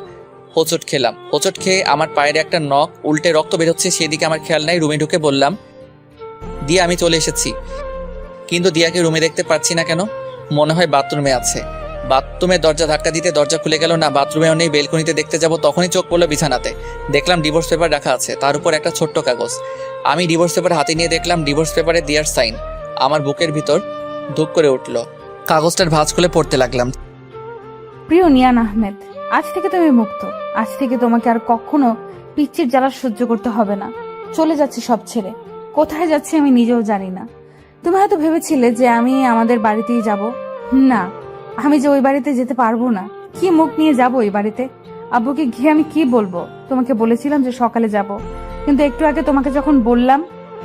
হোঁচট খেলাম। হোঁচট খেয়ে আমার পায়ের একটা নখ উল্টে রক্ত বেরোচ্ছে, সেদিকে আমার খেয়াল নাই। রুমে ঢুকে বললাম, দিয়া, আমি চলে এসেছি। কিন্তু দিয়াকে রুমে দেখতে পাচ্ছি না কেন? মনে হয় বাথরুমে আছে। বাথরুমের দরজা ধাক্কা দিতে দরজা খুলে গেল না। বাথরুমেও নেই। বেলকনিতে দেখতে যাব, তখনই চোখ পড়লো বিছানাতে। দেখলাম ডিভোর্স পেপার রাখা আছে, তার উপর একটা ছোট্ট কাগজ। আমি ডিভোর্স পেপার হাতে নিয়ে দেখলাম ডিভোর্স পেপারে দিয়ার সাইন। আমার বুকের ভিতর ধুক করে উঠল। কাগজটার ভাঁজ খুলে পড়তে লাগলাম। প্রিয় নিয়ান আহমেদ, আজ থেকে তুমি মুক্ত। আজ থেকে তোমাকে আর কখনো পিচ্চির জ্বালা সহ্য করতে হবে না। চলে যাচ্ছি সব ছেড়ে। কোথায় যাচ্ছি আমি নিজেও জানি না। তুমি হয়তো ভেবেছিলে যে আমি আমাদের বাড়িতেই যাব। না, আমি যে ওই বাড়িতে যেতে পারবো না। কি মুখ নিয়ে যাব ওই বাড়িতে? আব্বুকে গিয়ে আমি কি বলবো? তোমাকে বলেছিলাম যে সকালে যাব, কিন্তু একটু আগে তোমাকে যখন বললাম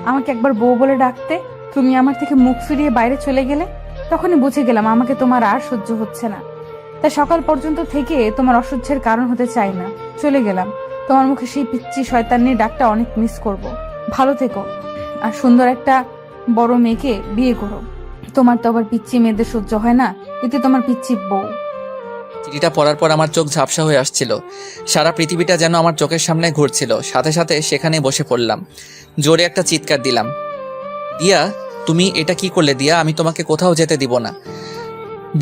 আমাকে একবার বউ বলে ডাকতে, তুমি আমার থেকে মুখ ফিরিয়ে বাইরে চলে গেলে তখনই বুঝে গেলাম আমাকে তোমার আর সহ্য হচ্ছে না। তাই সকাল পর্যন্ত থেকে তোমার অসহ্যের কারণ হতে চাই না, চলে গেলাম। তোমার মুখে সেই পিচ্চি শয়তানির ডাকটা অনেক মিস করব। ভালো থেকো, আর সুন্দর একটা বড় মেয়েকে বিয়ে করো। তোমার তো আবার পিচ্চি মেয়েদের সহ্য হয় না, এতে তোমার পিচ্চি বউ। চিঠিটা পড়ার পর আমার চোখ ঝাপসা হয়ে আসছিল, সারা পৃথিবীটা যেন আমার চোখের সামনে ঘুরছিল। সাথে সাথে সেখানে বসে পড়লাম, জোরে একটা চিৎকার দিলাম, দিয়া তুমি এটা কি করলে দিয়া? আমি তোমাকে কোথাও যেতে দিব না।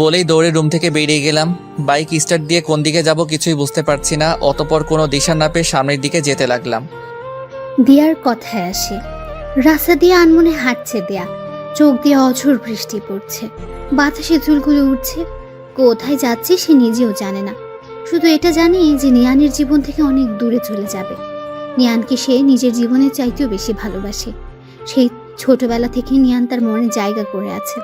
বলেই দৌড়ে রুম থেকে বেরিয়ে গেলাম। বাইক স্টার্ট দিয়ে কোন দিকে যাব কিছুই বুঝতে পারছি না। অতপর কোনো দিশা না পেয়ে সামনের দিকে যেতে লাগলাম। দিয়ার কথায় আসে, রাস্তা দিয়ে আনমনে হাঁটছে দেয়া, চোখ দিয়ে অঝোর বৃষ্টি পড়ছে, বাতাসে চুলগুলো উঠছে। কোথায় যাচ্ছে সে নিজেও জানে না, শুধু এটা জানে যে নিয়ানের জীবন থেকে অনেক দূরে চলে যাবে। নিয়ানকে সে নিজের জীবনের চাইতেও বেশি ভালোবাসে। সেই ছোটবেলা থেকে নিয়ান তার মনে জায়গা করে আছে।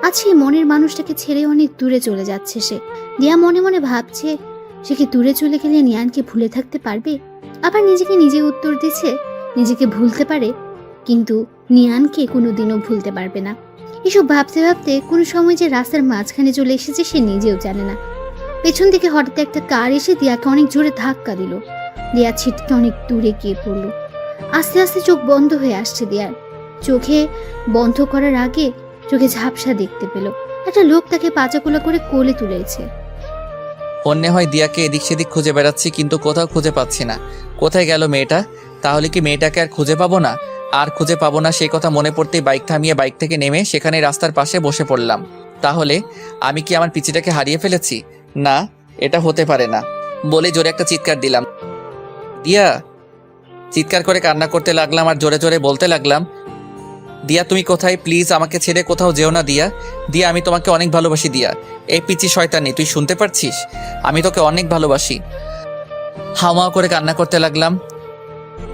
আজ সেই মনের মানুষটাকে ছেড়ে অনেক দূরে চলে যাচ্ছে সে। দিয়া মনে মনে ভাবছে, সে কি দূরে চলে গেলে নিয়ানকে ভুলে থাকতে পারবে? আবার নিজেকে নিজে উত্তর দিচ্ছে, নিজেকে ভুলতে পারে, কিন্তু নিয়ানকে কোনোদিনও ভুলতে পারবে না। এসব ভাবতে ভাবতে কোনো সময় যে রাস্তার মাঝখানে চলে এসেছে সে নিজেও জানে না। পেছন থেকে হঠাৎ একটা কার এসে দিয়াকে অনেক জোরে ধাক্কা দিল। দিয়া ছিটকে অনেক দূরে গিয়ে পড়ল। আস্তে আস্তে চোখ বন্ধ হয়ে আসছে দিয়ার। চোখে বন্ধ করার আগে চোখে ঝাপসা দেখতে পেল, একটা লোক তাকে পাচাকোলা করে কোলে তুলেছে। অন্য হয় দিয়াকে এদিক সেদিক খুঁজে বেড়াচ্ছি, কিন্তু কোথাও খুঁজে পাচ্ছি না। কোথায় গেল মেয়েটা? তাহলে কি মেয়েটাকে আর খুঁজে পাবো না? আর খুঁজে পাবো না সেই কথা মনে পড়তেই বাইক থামিয়ে বাইক থেকে নেমে সেখানে রাস্তার পাশে বসে পড়লাম। তাহলে আমি কি আমার পিচিটাকে হারিয়ে ফেলেছি? না, এটা হতে পারে না। বলে জোরে একটা চিৎকার দিলাম, দিয়া। চিৎকার করে কান্না করতে লাগলাম আর জোরে জোরে বলতে লাগলাম, দিয়া তুমি কোথায়? প্লিজ আমাকে ছেড়ে কোথাও যেও না দিয়া। দিয়া আমি তোমাকে অনেক ভালোবাসি দিয়া। এই পিচি শয়তানি, তুই শুনতে পারছিস? আমি তোকে অনেক ভালোবাসি। হাওয়া করে কান্না করতে লাগলাম।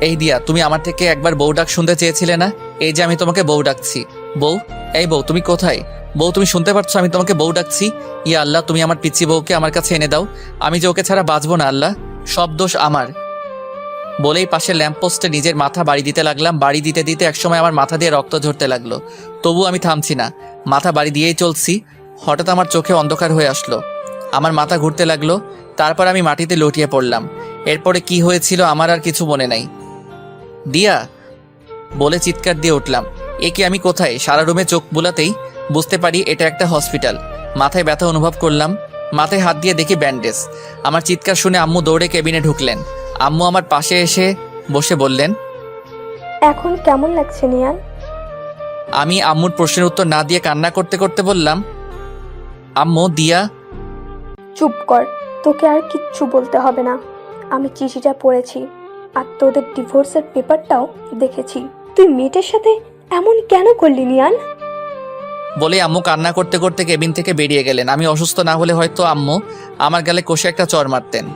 এই দিয়া, তুমি আমার থেকে একবার বউ ডাক শুনতে চেয়েছিলে না? এই যে আমি তোমাকে বউ ডাকছি। বউ, এই বউ তুমি কোথায়? বউ তুমি শুনতে পারছো আমি তোমাকে বউ ডাকছি? ইয়া আল্লাহ, তুমি আমার পিচ্ছি বউকে আমার কাছে এনে দাও। আমি যে ওকে ছাড়া বাঁচবো না আল্লাহ, সব দোষ আমার। বলেই পাশে ল্যাম্পপোস্টে নিজের মাথা বাড়ি দিতে লাগলাম। বাড়ি দিতে দিতে একসময় আমার মাথা দিয়ে রক্ত ঝরতে লাগলো, তবু আমি থামছি না, মাথা বাড়ি দিয়েই চলছি। হঠাৎ আমার চোখে অন্ধকার হয়ে আসলো, আমার মাথা ঘুরতে লাগলো। তারপর আমি মাটিতে লুটিয়ে পড়লাম। এরপরে কি হয়েছিল আমার আর কিছু মনে নাই। দিয়া বলে চিৎকার দিয়ে উঠলাম, এ কি আমি কোথায়? সারা রুমে চোখ বুলাতেই বুঝতে পারি এটা একটা হসপিটাল। মাথায় ব্যথা অনুভব করলাম, মাথায় হাত দিয়ে দেখি ব্যান্ডেজ। আমার চিৎকার শুনে আম্মু দৌড়ে কেবিনে ঢুকলেন। আম্মু আমার পাশে এসে বসে বললেন, এখন কেমন লাগছে নিয়ান? আমি আম্মুর প্রশ্নের উত্তর না দিয়ে কান্না করতে করতে বললাম, আম্মু দিয়া। চুপ কর, তোকে আর কিচ্ছু বলতে হবে না। আমি চিঠিটা পড়েছি আর তোদের ডিভোর্সের পেপারটাও দেখেছি। তুই মেয়েটার সাথে এমন কেন করলি নিয়ান? বলে আম্মু কান্না করতে করতে কেবিন থেকে বেরিয়ে গেলেন। আমি অসুস্থ না হলে হয়তো আম্মু আমার গালে কষে একটা চড় মারতেন।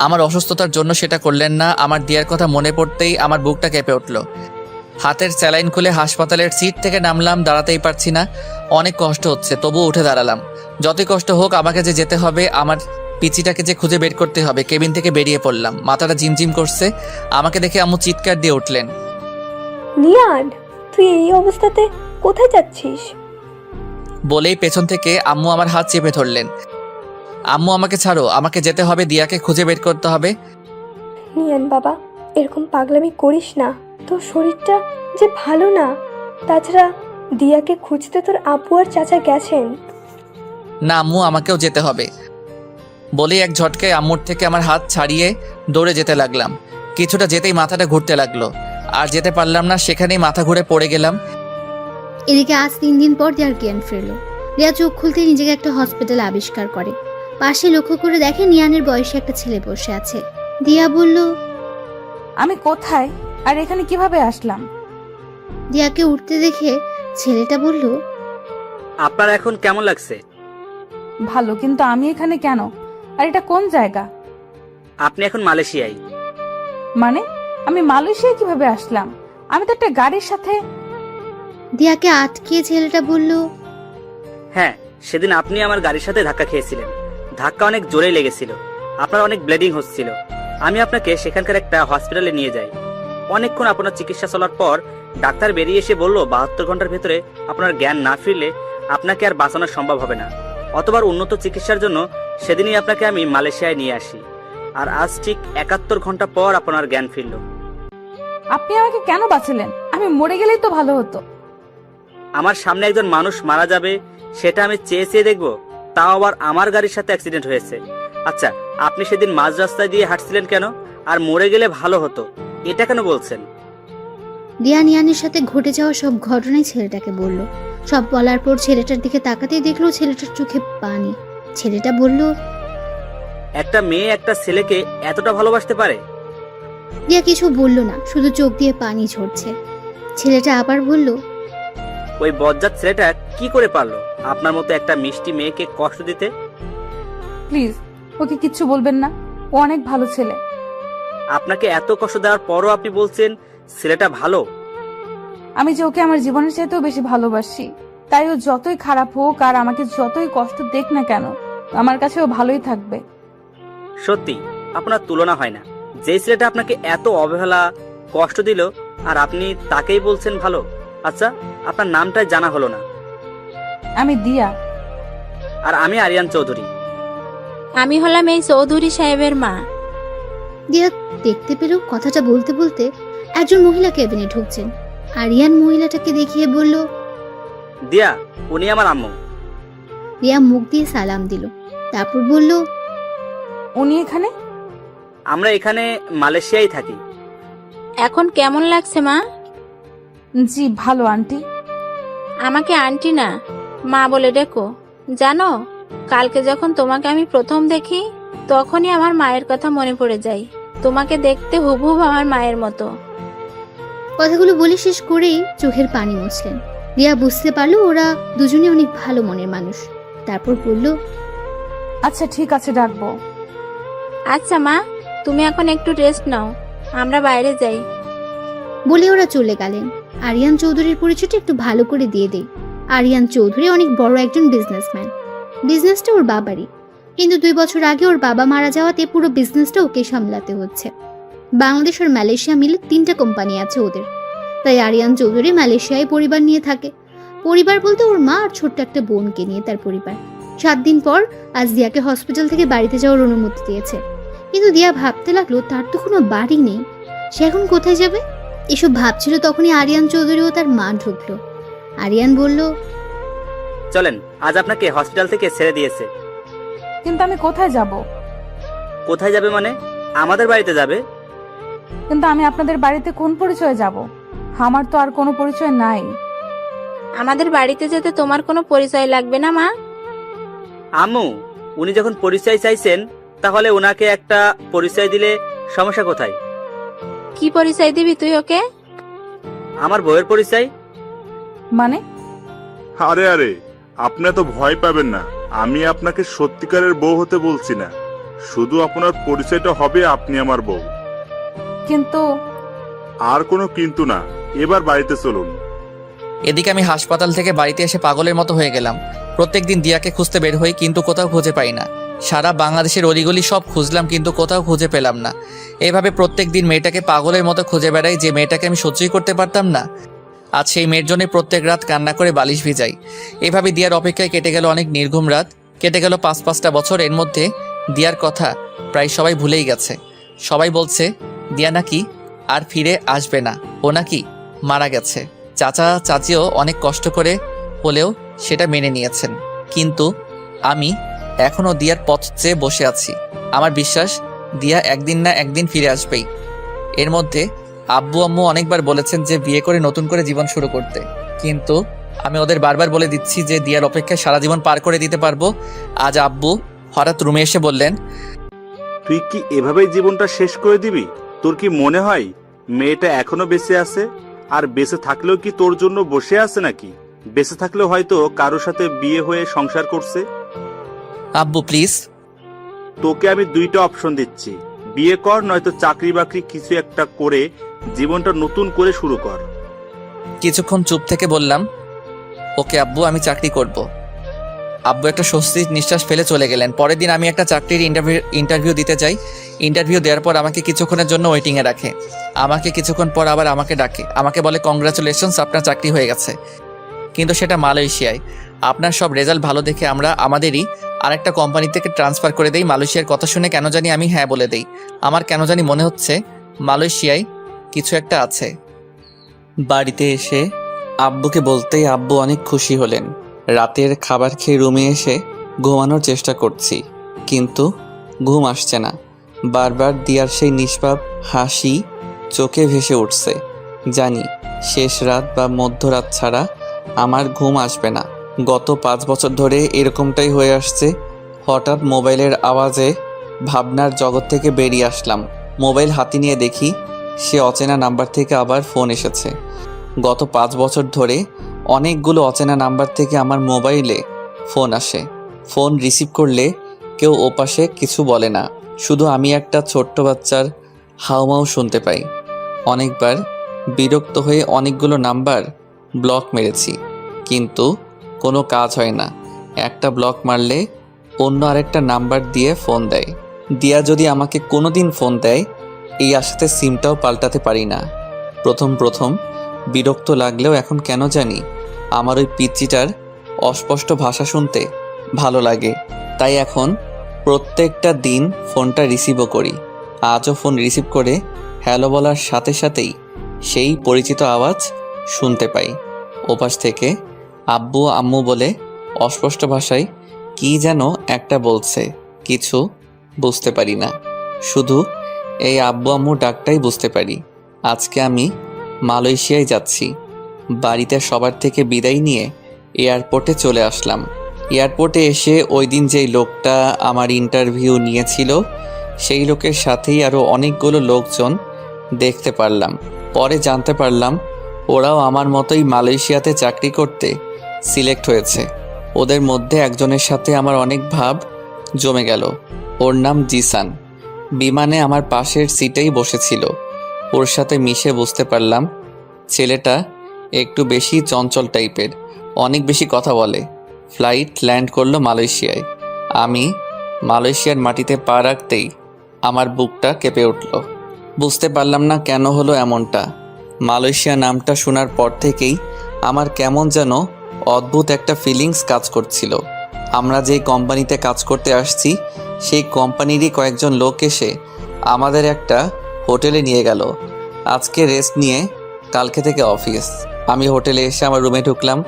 আমার অসুস্থতার জন্য সেটা করলেন না। আমার দিয়ার কথা মনে পড়তেই আমার বুকটা কেঁপে উঠল। হাতের স্যালাইন খুলে হাসপাতালের সিট থেকে নামলাম, দাঁড়াতেই পারছি না, অনেক কষ্ট হচ্ছে, তবুও উঠে দাঁড়ালাম। যতই কষ্ট হোক আমাকে যে যেতে হবে, আমার পিচিটাকে যে খুঁজে বের করতে হবে। কেবিন থেকে বেরিয়ে পড়লাম, মাথাটা ঝিমঝিম করছে। আমাকে দেখে আম্মু চিৎকার দিয়ে উঠলেন, নিয়ান, তুই এই অবস্থাতে কোথায় যাচ্ছিস? বলেই পেছন থেকে আম্মু আমার হাত চেপে ধরলেন। আম্মু আমাকে ছাড়ো, আমাকে যেতে হবে, দিয়াকে খুঁজে বের করতে হবে। নিয়ান বাবা, এরকম পাগলামি করিস না, তোর শরীরটা যে ভালো না। তাছাড়া দিয়াকে খুঁজতে তোর আপু আর চাচা গেছেন। না আম্মু, আমাকেও যেতে হবে। বলে এক ঝটকায় আম্মুর থেকে আমার হাত ছাড়িয়ে দৌড়ে যেতে লাগলাম। কিছুটা যেতেই মাথাটা ঘুরতে লাগলো, আর যেতে পারলাম না, সেখানেই মাথা ঘুরে পড়ে গেলাম। এদিকে আজ 3 দিন পর দিয়ার জ্ঞান ফিরল। রিয়া চোখ খুলতে নিজেকে একটা হসপিটালে আবিষ্কার করে। পাশে লক্ষ্য করে দেখে নিয়ানের বয়সে একটা ছেলে বসে আছে। দিয়া বলল, আমি কোথায় আর এখানে কিভাবে আসলাম? দিয়াকে উঠতে দেখে ছেলেটা বলল, আপনার এখন কেমন লাগছে? ভালো, কিন্তু আমি এখানে কেন? আর এটা কোন জায়গা? আপনি এখন মালয়েশিয়ায়। মানে আমি মালয়েশিয়া কিভাবে আসলাম? আমি তো একটা গাড়ির সাথে। দিয়াকে আটকিয়ে ছেলেটা বলল, হ্যাঁ, সেদিন আপনি আমার গাড়ির সাথে ধাক্কা খেয়েছিলেন। ধাক্কা অনেক জোরে লেগেছিল, আপনার অনেক ব্লিডিং হচ্ছিল। আমি আপনাকে সেখানকার একটা হসপিটালে নিয়ে যাই। অনেকক্ষণ আপনার চিকিৎসা চলার পর ডাক্তার বেরিয়ে এসে বলল 72 ঘন্টার ভেতরে আপনার জ্ঞান না ফিরলে আপনাকে আর বাঁচানো সম্ভব হবে না। অতবার উন্নত চিকিৎসার জন্য সেদিনই আপনাকে আমি মালয়েশিয়ায় নিয়ে আসি, আর আজ ঠিক 71 ঘন্টা পর আপনার জ্ঞান ফিরল। আপনি আমাকে কেন বাঁচালেন? আমি মরে গেলেই তো ভালো হতো। আমার সামনে একজন মানুষ মারা যাবে সেটা আমি চেয়ে চেয়ে দেখবো, তাও আবার আমার গাড়ির সাথে অ্যাক্সিডেন্ট হয়েছে। আচ্ছা, আপনি সেদিন মাঝ রাস্তায় দিয়ে হাঁটছিলেন কেন? আর মরে গেলে ভালো হতো এটা কেন বলছেন? দিয়া নিয়ানের সাথে ঘটে যাওয়া সব ঘটনাই ছেলেটাকে বলল। সব বলার পর ছেলেটার দিকে তাকাতেই দেখলো ছেলেটার চোখে পানি। ছেলেটা বলল, একটা মেয়ে একটা ছেলেকে এতটা ভালোবাসতে পারে? দিয়া কিছু বলল না, শুধু চোখ দিয়ে পানি ঝরছে। ছেলেটা আবার বলল, ওই বজ্জাত ছেলেটা কি করে পারলো আপনার মতো একটা মিষ্টি মেয়েকে কষ্ট দিতে? প্লিজ ওকে কিচ্ছু বলবেন না, ও অনেক ভালো ছেলে। আপনাকে এত কষ্ট দেওয়ার পরও আপনি বলছেন ছেলেটা ভালো? আমি যে ওকে আমার জীবনের চাইতেও বেশি ভালোবাসি, তাই ও যতই খারাপ হোক আর আমাকে যতই কষ্ট দেখ না কেন, আমার কাছে ও ভালোই থাকবে। সত্যি আপনার তুলনা হয় না। যে ছেলেটা আপনাকে এত অবহেলা কষ্ট দিল আর আপনি তাকেই বলছেন ভালো। আচ্ছা, আপনার নামটাই জানা হলো না। আমি দিয়া। আর আমি আরিয়ান চৌধুরী। আমি হলাম এই চৌধুরী সাহেবের মা। দিয়া দেখতে পেল কথাটা বলতে বলতে একজন মহিলা কেবিনে ঢুকছেন। আরিয়ান মহিলাটাকে দেখিয়ে বলল, দিয়া, উনি আমার আম্মু। দিয়া মুখ দিয়ে সালাম দিল, তারপর বলল, উনি এখানে? আমরা এখানে মালয়েশিয়ায় থাকি। এখন কেমন লাগছে মা? জি ভালো আন্টি। আমাকে আন্টি না, মা বলে ডেকো। জানো, কালকে যখন তোমাকে আমি প্রথম দেখি তখনই আমার মায়ের কথা মনে পড়ে যায়। তোমাকে দেখতে হুবহুব আমার মায়ের মতো। কথাগুলো বলে শেষ করেই চোখের পানি মুছলেন। রিয়া বুঝতে পারলো ওরা দুজনে অনেক ভালো মনের মানুষ। তারপর বলল, আচ্ছা ঠিক আছে, ডাকবো। আচ্ছা মা, তুমি এখন একটু রেস্ট নাও, আমরা বাইরে যাই। বলে ওরা চলে গেলেন। আরিয়ান চৌধুরীর পরিচয়টা একটু ভালো করে দিয়ে দেই। আরিয়ান চৌধুরী অনেক বড় একজন বিজনেসম্যান। বিজনেসটা ওর বাবারই, কিন্তু 2 বছর আগে ওর বাবা মারা যাওয়াতে পুরো বিজনেসটা ওকে সামলাতে হচ্ছে। বাংলাদেশ আর মালয়েশিয়া মিলে 3টা কোম্পানি আছে ওদের, তাই আরিয়ান চৌধুরী মালয়েশিয়ায় পরিবার নিয়ে থাকে। পরিবার বলতে ওর মা আর ছোট্ট একটা বোনকে নিয়ে তার পরিবার। 7 দিন পর আজ দিয়াকে হসপিটাল থেকে বাড়িতে যাওয়ার অনুমতি দিয়েছে, কিন্তু দিয়া ভাবতে লাগলো তার তো কোনো বাড়ি নেই, সে এখন কোথায় যাবে? এসব ভাবছিল তখনই আরিয়ান চৌধুরী ও তার মা ঢুকলো। আরিয়ান বলল, চলেন, আজ আপনাকে হসপিটাল থেকে ছেড়ে দিয়েছে। কিন্তু আমি কোথায় যাব? কোথায় যাবে মানে? আমাদের বাড়িতে যাবে। কিন্তু আমি আপনাদের বাড়িতে কোন পরিচয়ে যাব? আমার তো আর কোনো পরিচয় নাই। আমাদের বাড়িতে যেতে তোমার কোনো পরিচয় লাগবে না মা। আম্মু, উনি যখন পরিচয় চাইছেন তাহলে ওনাকে একটা পরিচয় দিলে সমস্যা কোথায়? কি পরিচয় দিবি তুই ওকে? আমার বউয়ের পরিচয়। মানে? আরে আরে, আপনি তো ভয় পাবেন না। আমি আপনাকে সত্যিকারের বউ হতে বলছি না, শুধু আপনার পরিচয়টা হবে আপনি আমার বউ। কিন্তু আর কোনো কিন্তু না, এবার বাড়িতে চলুন। এদিকে আমি হাসপাতাল থেকে বাড়িতে এসে পাগলের মতো হয়ে গেলাম। প্রত্যেকদিন দিয়াকে খুঁজতে বের হই, কিন্তু কোথাও খুঁজে পাই না। সারা বাংলাদেশের অলিগলি সব খুঁজলাম, কিন্তু কোথাও খুঁজে পেলাম না। এভাবে প্রত্যেকদিন মেয়েটাকে পাগলের মতো খুঁজে বেড়াই, যে মেয়েটাকে আমি সহ্যই করতে পারতাম না। আজ সেই মেয়ের জন্য প্রত্যেক রাত কান্না করে বালিশ ভিজাই। এভাবে দিয়ার অপেক্ষায় কেটে গেল অনেক নির্ঘুম রাত, কেটে গেল 5-5টা বছর। এর মধ্যে দিয়ার কথা প্রায় সবাই ভুলেই গেছে। সবাই বলছে দিয়া নাকি আর ফিরে আসবে না, ও নাকি মারা গেছে। চাচা চাচিও অনেক কষ্ট করে হলেও সেটা মেনে নিয়েছেন, কিন্তু আমি এখনো দিয়ার পথ চেয়ে বসে আছি। আমার বিশ্বাস দিয়া একদিন না একদিন ফিরে আসবেই। এর মধ্যে আব্বু আম্মু অনেকবার বলেছেন যে বিয়ে করে নতুন করে জীবন শুরু করতে, কিন্তু আমি ওদের বারবার বলে দিচ্ছি যে দিয়ার অপেক্ষায় সারা জীবন পার করে দিতে পারবো। আজ আব্বু হঠাৎ রুমে এসে বললেন, তুই কি এভাবেই জীবনটা শেষ করে দিবি? তোর কি মনে হয় মেয়েটা এখনো বেঁচে আছে? আর বেঁচে থাকলেও কি তোর জন্য বসে আছে নাকি? বেঁচে থাকলেও হয়তো কারোর সাথে বিয়ে হয়ে সংসার করছে। আব্বু প্লিজ। তোকে আমি 2টা অপশন দিচ্ছি, বিয়ে কর নয়তো চাকরি বাকরি কিছু একটা করে জীবনটা নতুন করে শুরু কর। কিছুক্ষণ চুপ থেকে বললাম, ওকে আব্বু, আমি চাকরি করব। আব্বু একটা স্বস্তির নিঃশ্বাস ফেলে চলে গেলেন। পরের দিন আমি একটা চাকরির ইন্টারভিউ দিতে যাই। ইন্টারভিউ দেওয়ার পর আমাকে কিছুক্ষণের জন্য ওয়েটিংয়ে রাখে। আমাকে কিছুক্ষণ পর আবার আমাকে ডাকে। আমাকে বলে, কংগ্রাচুলেশনস, আপনার চাকরি হয়ে গেছে, কিন্তু সেটা মালয়েশিয়ায়। আপনার সব রেজাল্ট ভালো দেখে আমরা আমাদেরই আরেকটা কোম্পানি থেকে ট্রান্সফার করে দেই। মালয়েশিয়ার কথা শুনে কেন জানি আমি হ্যাঁ বলে দেই। আমার কেন জানি মনে হচ্ছে মালয়েশিয়ায় কিছু একটা আছে। বাড়িতে এসে আব্বুকে বলতেই আব্বু অনেক খুশি হলেন। রাতের খাবার খেয়ে রুমে এসে ঘুমানোর চেষ্টা করছি, কিন্তু ঘুম আসছে না। বারবার দিয়ার সেই নিষ্পাপ হাসি চোখে ভেসে উঠছে। জানি শেষ রাত বা মধ্যরাত ছাড়া আমার ঘুম আসবে না। গত 5 বছর ধরে এরকমটাই হয়ে আসছে। হঠাৎ মোবাইলের আওয়াজে ভাবনার জগৎ থেকে বেরিয়ে আসলাম। মোবাইল হাতে নিয়ে দেখি সে অচেনা নাম্বার থেকে আবার ফোন এসেছে। গত 5 বছর ধরে অনেকগুলো অচেনা নাম্বার থেকে আমার মোবাইলে ফোন আসে। ফোন রিসিভ করলে কেউ ওপাশে কিছু বলে না, শুধু আমি একটা ছোট্ট বাচ্চার হাউমাউ শুনতে পাই। অনেকবার বিরক্ত হয়ে অনেকগুলো নাম্বার ব্লক মেরেছি, কিন্তু কোনো কাজ হয় না। একটা ব্লক মারলে অন্য আরেকটা নাম্বার দিয়ে ফোন দেয়। দিয়া যদি আমাকে কোনো দিন ফোন দেয়, এই আশাতে সিমটাও পাল্টাতে পারি না। প্রথম বিরক্ত লাগলেও এখন কেন জানি আমার ওই পিচ্চিটার অস্পষ্ট ভাষা শুনতে ভালো লাগে। তাই এখন প্রত্যেকটা দিন ফোনটা রিসিভও করি। আজও ফোন রিসিভ করে হ্যালো বলার সাথে সাথেই সেই পরিচিত আওয়াজ শুনতে পাই। ওপাশ থেকে আব্বু আম্মু বলে অস্পষ্ট ভাষায় কি যেন একটা বলছে, কিছু বুঝতে পারি না। শুধু এই আব্বু আম্মু ডাকটাই বুঝতে পারি। আজকে আমি মালয়েশিয়ায় যাচ্ছি। বাড়িতে সবার থেকে বিদায় নিয়ে এয়ারপোর্টে চলে আসলাম। এয়ারপোর্টে এসে ওই দিন যেই লোকটা আমার ইন্টারভিউ নিয়েছিল সেই লোকের সাথেই আরও অনেকগুলো লোকজন দেখতে পারলাম। পরে জানতে পারলাম ওরাও আমার মতোই মালয়েশিয়াতে চাকরি করতে সিলেক্ট হয়েছে। ওদের মধ্যে একজনের সাথে আমার অনেক ভাব জমে গেল। ওর নাম জিসান। বিমানে আমার পাশের সিটেই বসেছিল। ওর সাথে মিশে বুঝতে পারলাম ছেলেটা একটু বেশি চঞ্চল টাইপের, অনেক বেশি কথা বলে। ফ্লাইট ল্যান্ড করলো মালয়েশিয়ায়। আমি মালয়েশিয়ার মাটিতে পা রাখতেই আমার বুকটা কেঁপে উঠল। বুঝতে পারলাম না কেন হলো এমনটা। মালয়েশিয়া নামটা শোনার পর থেকেই আমার কেমন যেন অদ্ভুত একটা ফিলিংস কাজ করছিল। আমরা যেই কোম্পানিতে কাজ করতে আসছি সেই কোম্পানিরই কয়েকজন লোক এসে আমাদের একটা হোটেলে নিয়ে গেল। আজকে রেস্ট নিয়ে কালকে থেকে অফিস। আমি হোটেলে এসে আমার রুমে ঢুকলাম।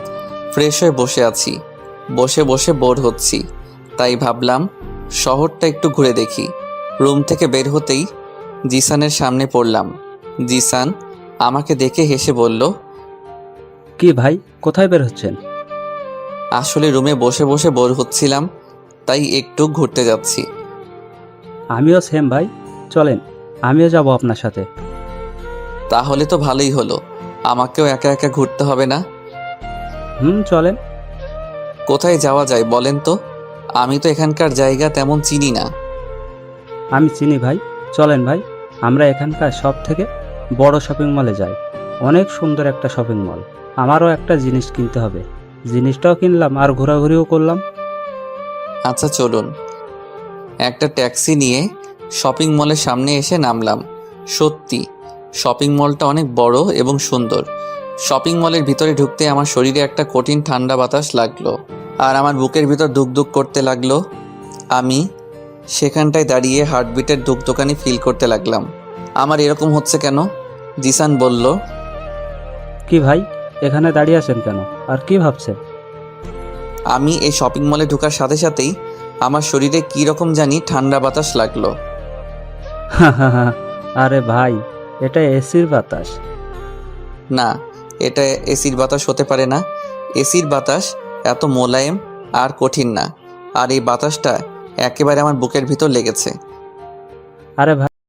ফ্রেশ হয়ে বসে আছি। বসে বসে বোর হচ্ছি, তাই ভাবলাম শহরটা একটু ঘুরে দেখি। রুম থেকে বের হতেই জিসানের সামনে পড়লাম। জিসান আমাকে দেখে হেসে বলল, কি ভাই, কোথায় বের হচ্ছেন? আসলে রুমে বসে বসে বোর হচ্ছিলাম, তাই একটু ঘুরতে যাচ্ছি। আমিও সেম ভাই, চলেন আমিও যাব আপনার সাথে। তাহলে তো ভালোই হলো, আমাকেও একা একা ঘুরতে হবে না। চলেন। কোথায় যাওয়া যায় বলেন তো? আমি তো এখানকার জায়গা তেমন চিনি না। আমি চিনি ভাই, চলেন ভাই, আমরা এখানকার সব থেকে বড় শপিং মলে যাই। অনেক সুন্দর একটা শপিং মল। আমারও একটা জিনিস কিনতে হবে, জিনিসটাও কিনলাম আর ঘোরাঘুরিও করলাম। আচ্ছা চলুন। একটা ট্যাক্সি নিয়ে শপিং মলের সামনে এসে নামলাম। সত্যি শপিং মলটা অনেক বড় এবং সুন্দর। শপিং মলের ভিতরে ঢুকতে আমার শরীরে একটা কঠিন ঠান্ডা বাতাস লাগলো আর আমার বুকের ভিতর দুক করতে লাগলো। আমি সেখানটায় দাঁড়িয়ে হার্টবিটের দুকদোকানি ফিল করতে লাগলাম। আমার এরকম হচ্ছে কেন? জিসান বলল, কি ভাই, এখানে দাঁড়িয়ে আছেন কেন আর কি ভাবছেন? আমি এই শপিং মলে ঢোকার সাথে সাথেই আমার শরীরে কী রকম জানি ঠান্ডা বাতাস লাগলো। আরে ভাই, এটা এসির বাতাস। না, এটা এসির বাতাস হতে পারে না। এসির বাতাস এত মোলায়েম আর কঠিন না, আর এই বাতাসটা একেবারে আমার বুকের ভিতর লেগেছে। আরে ভাই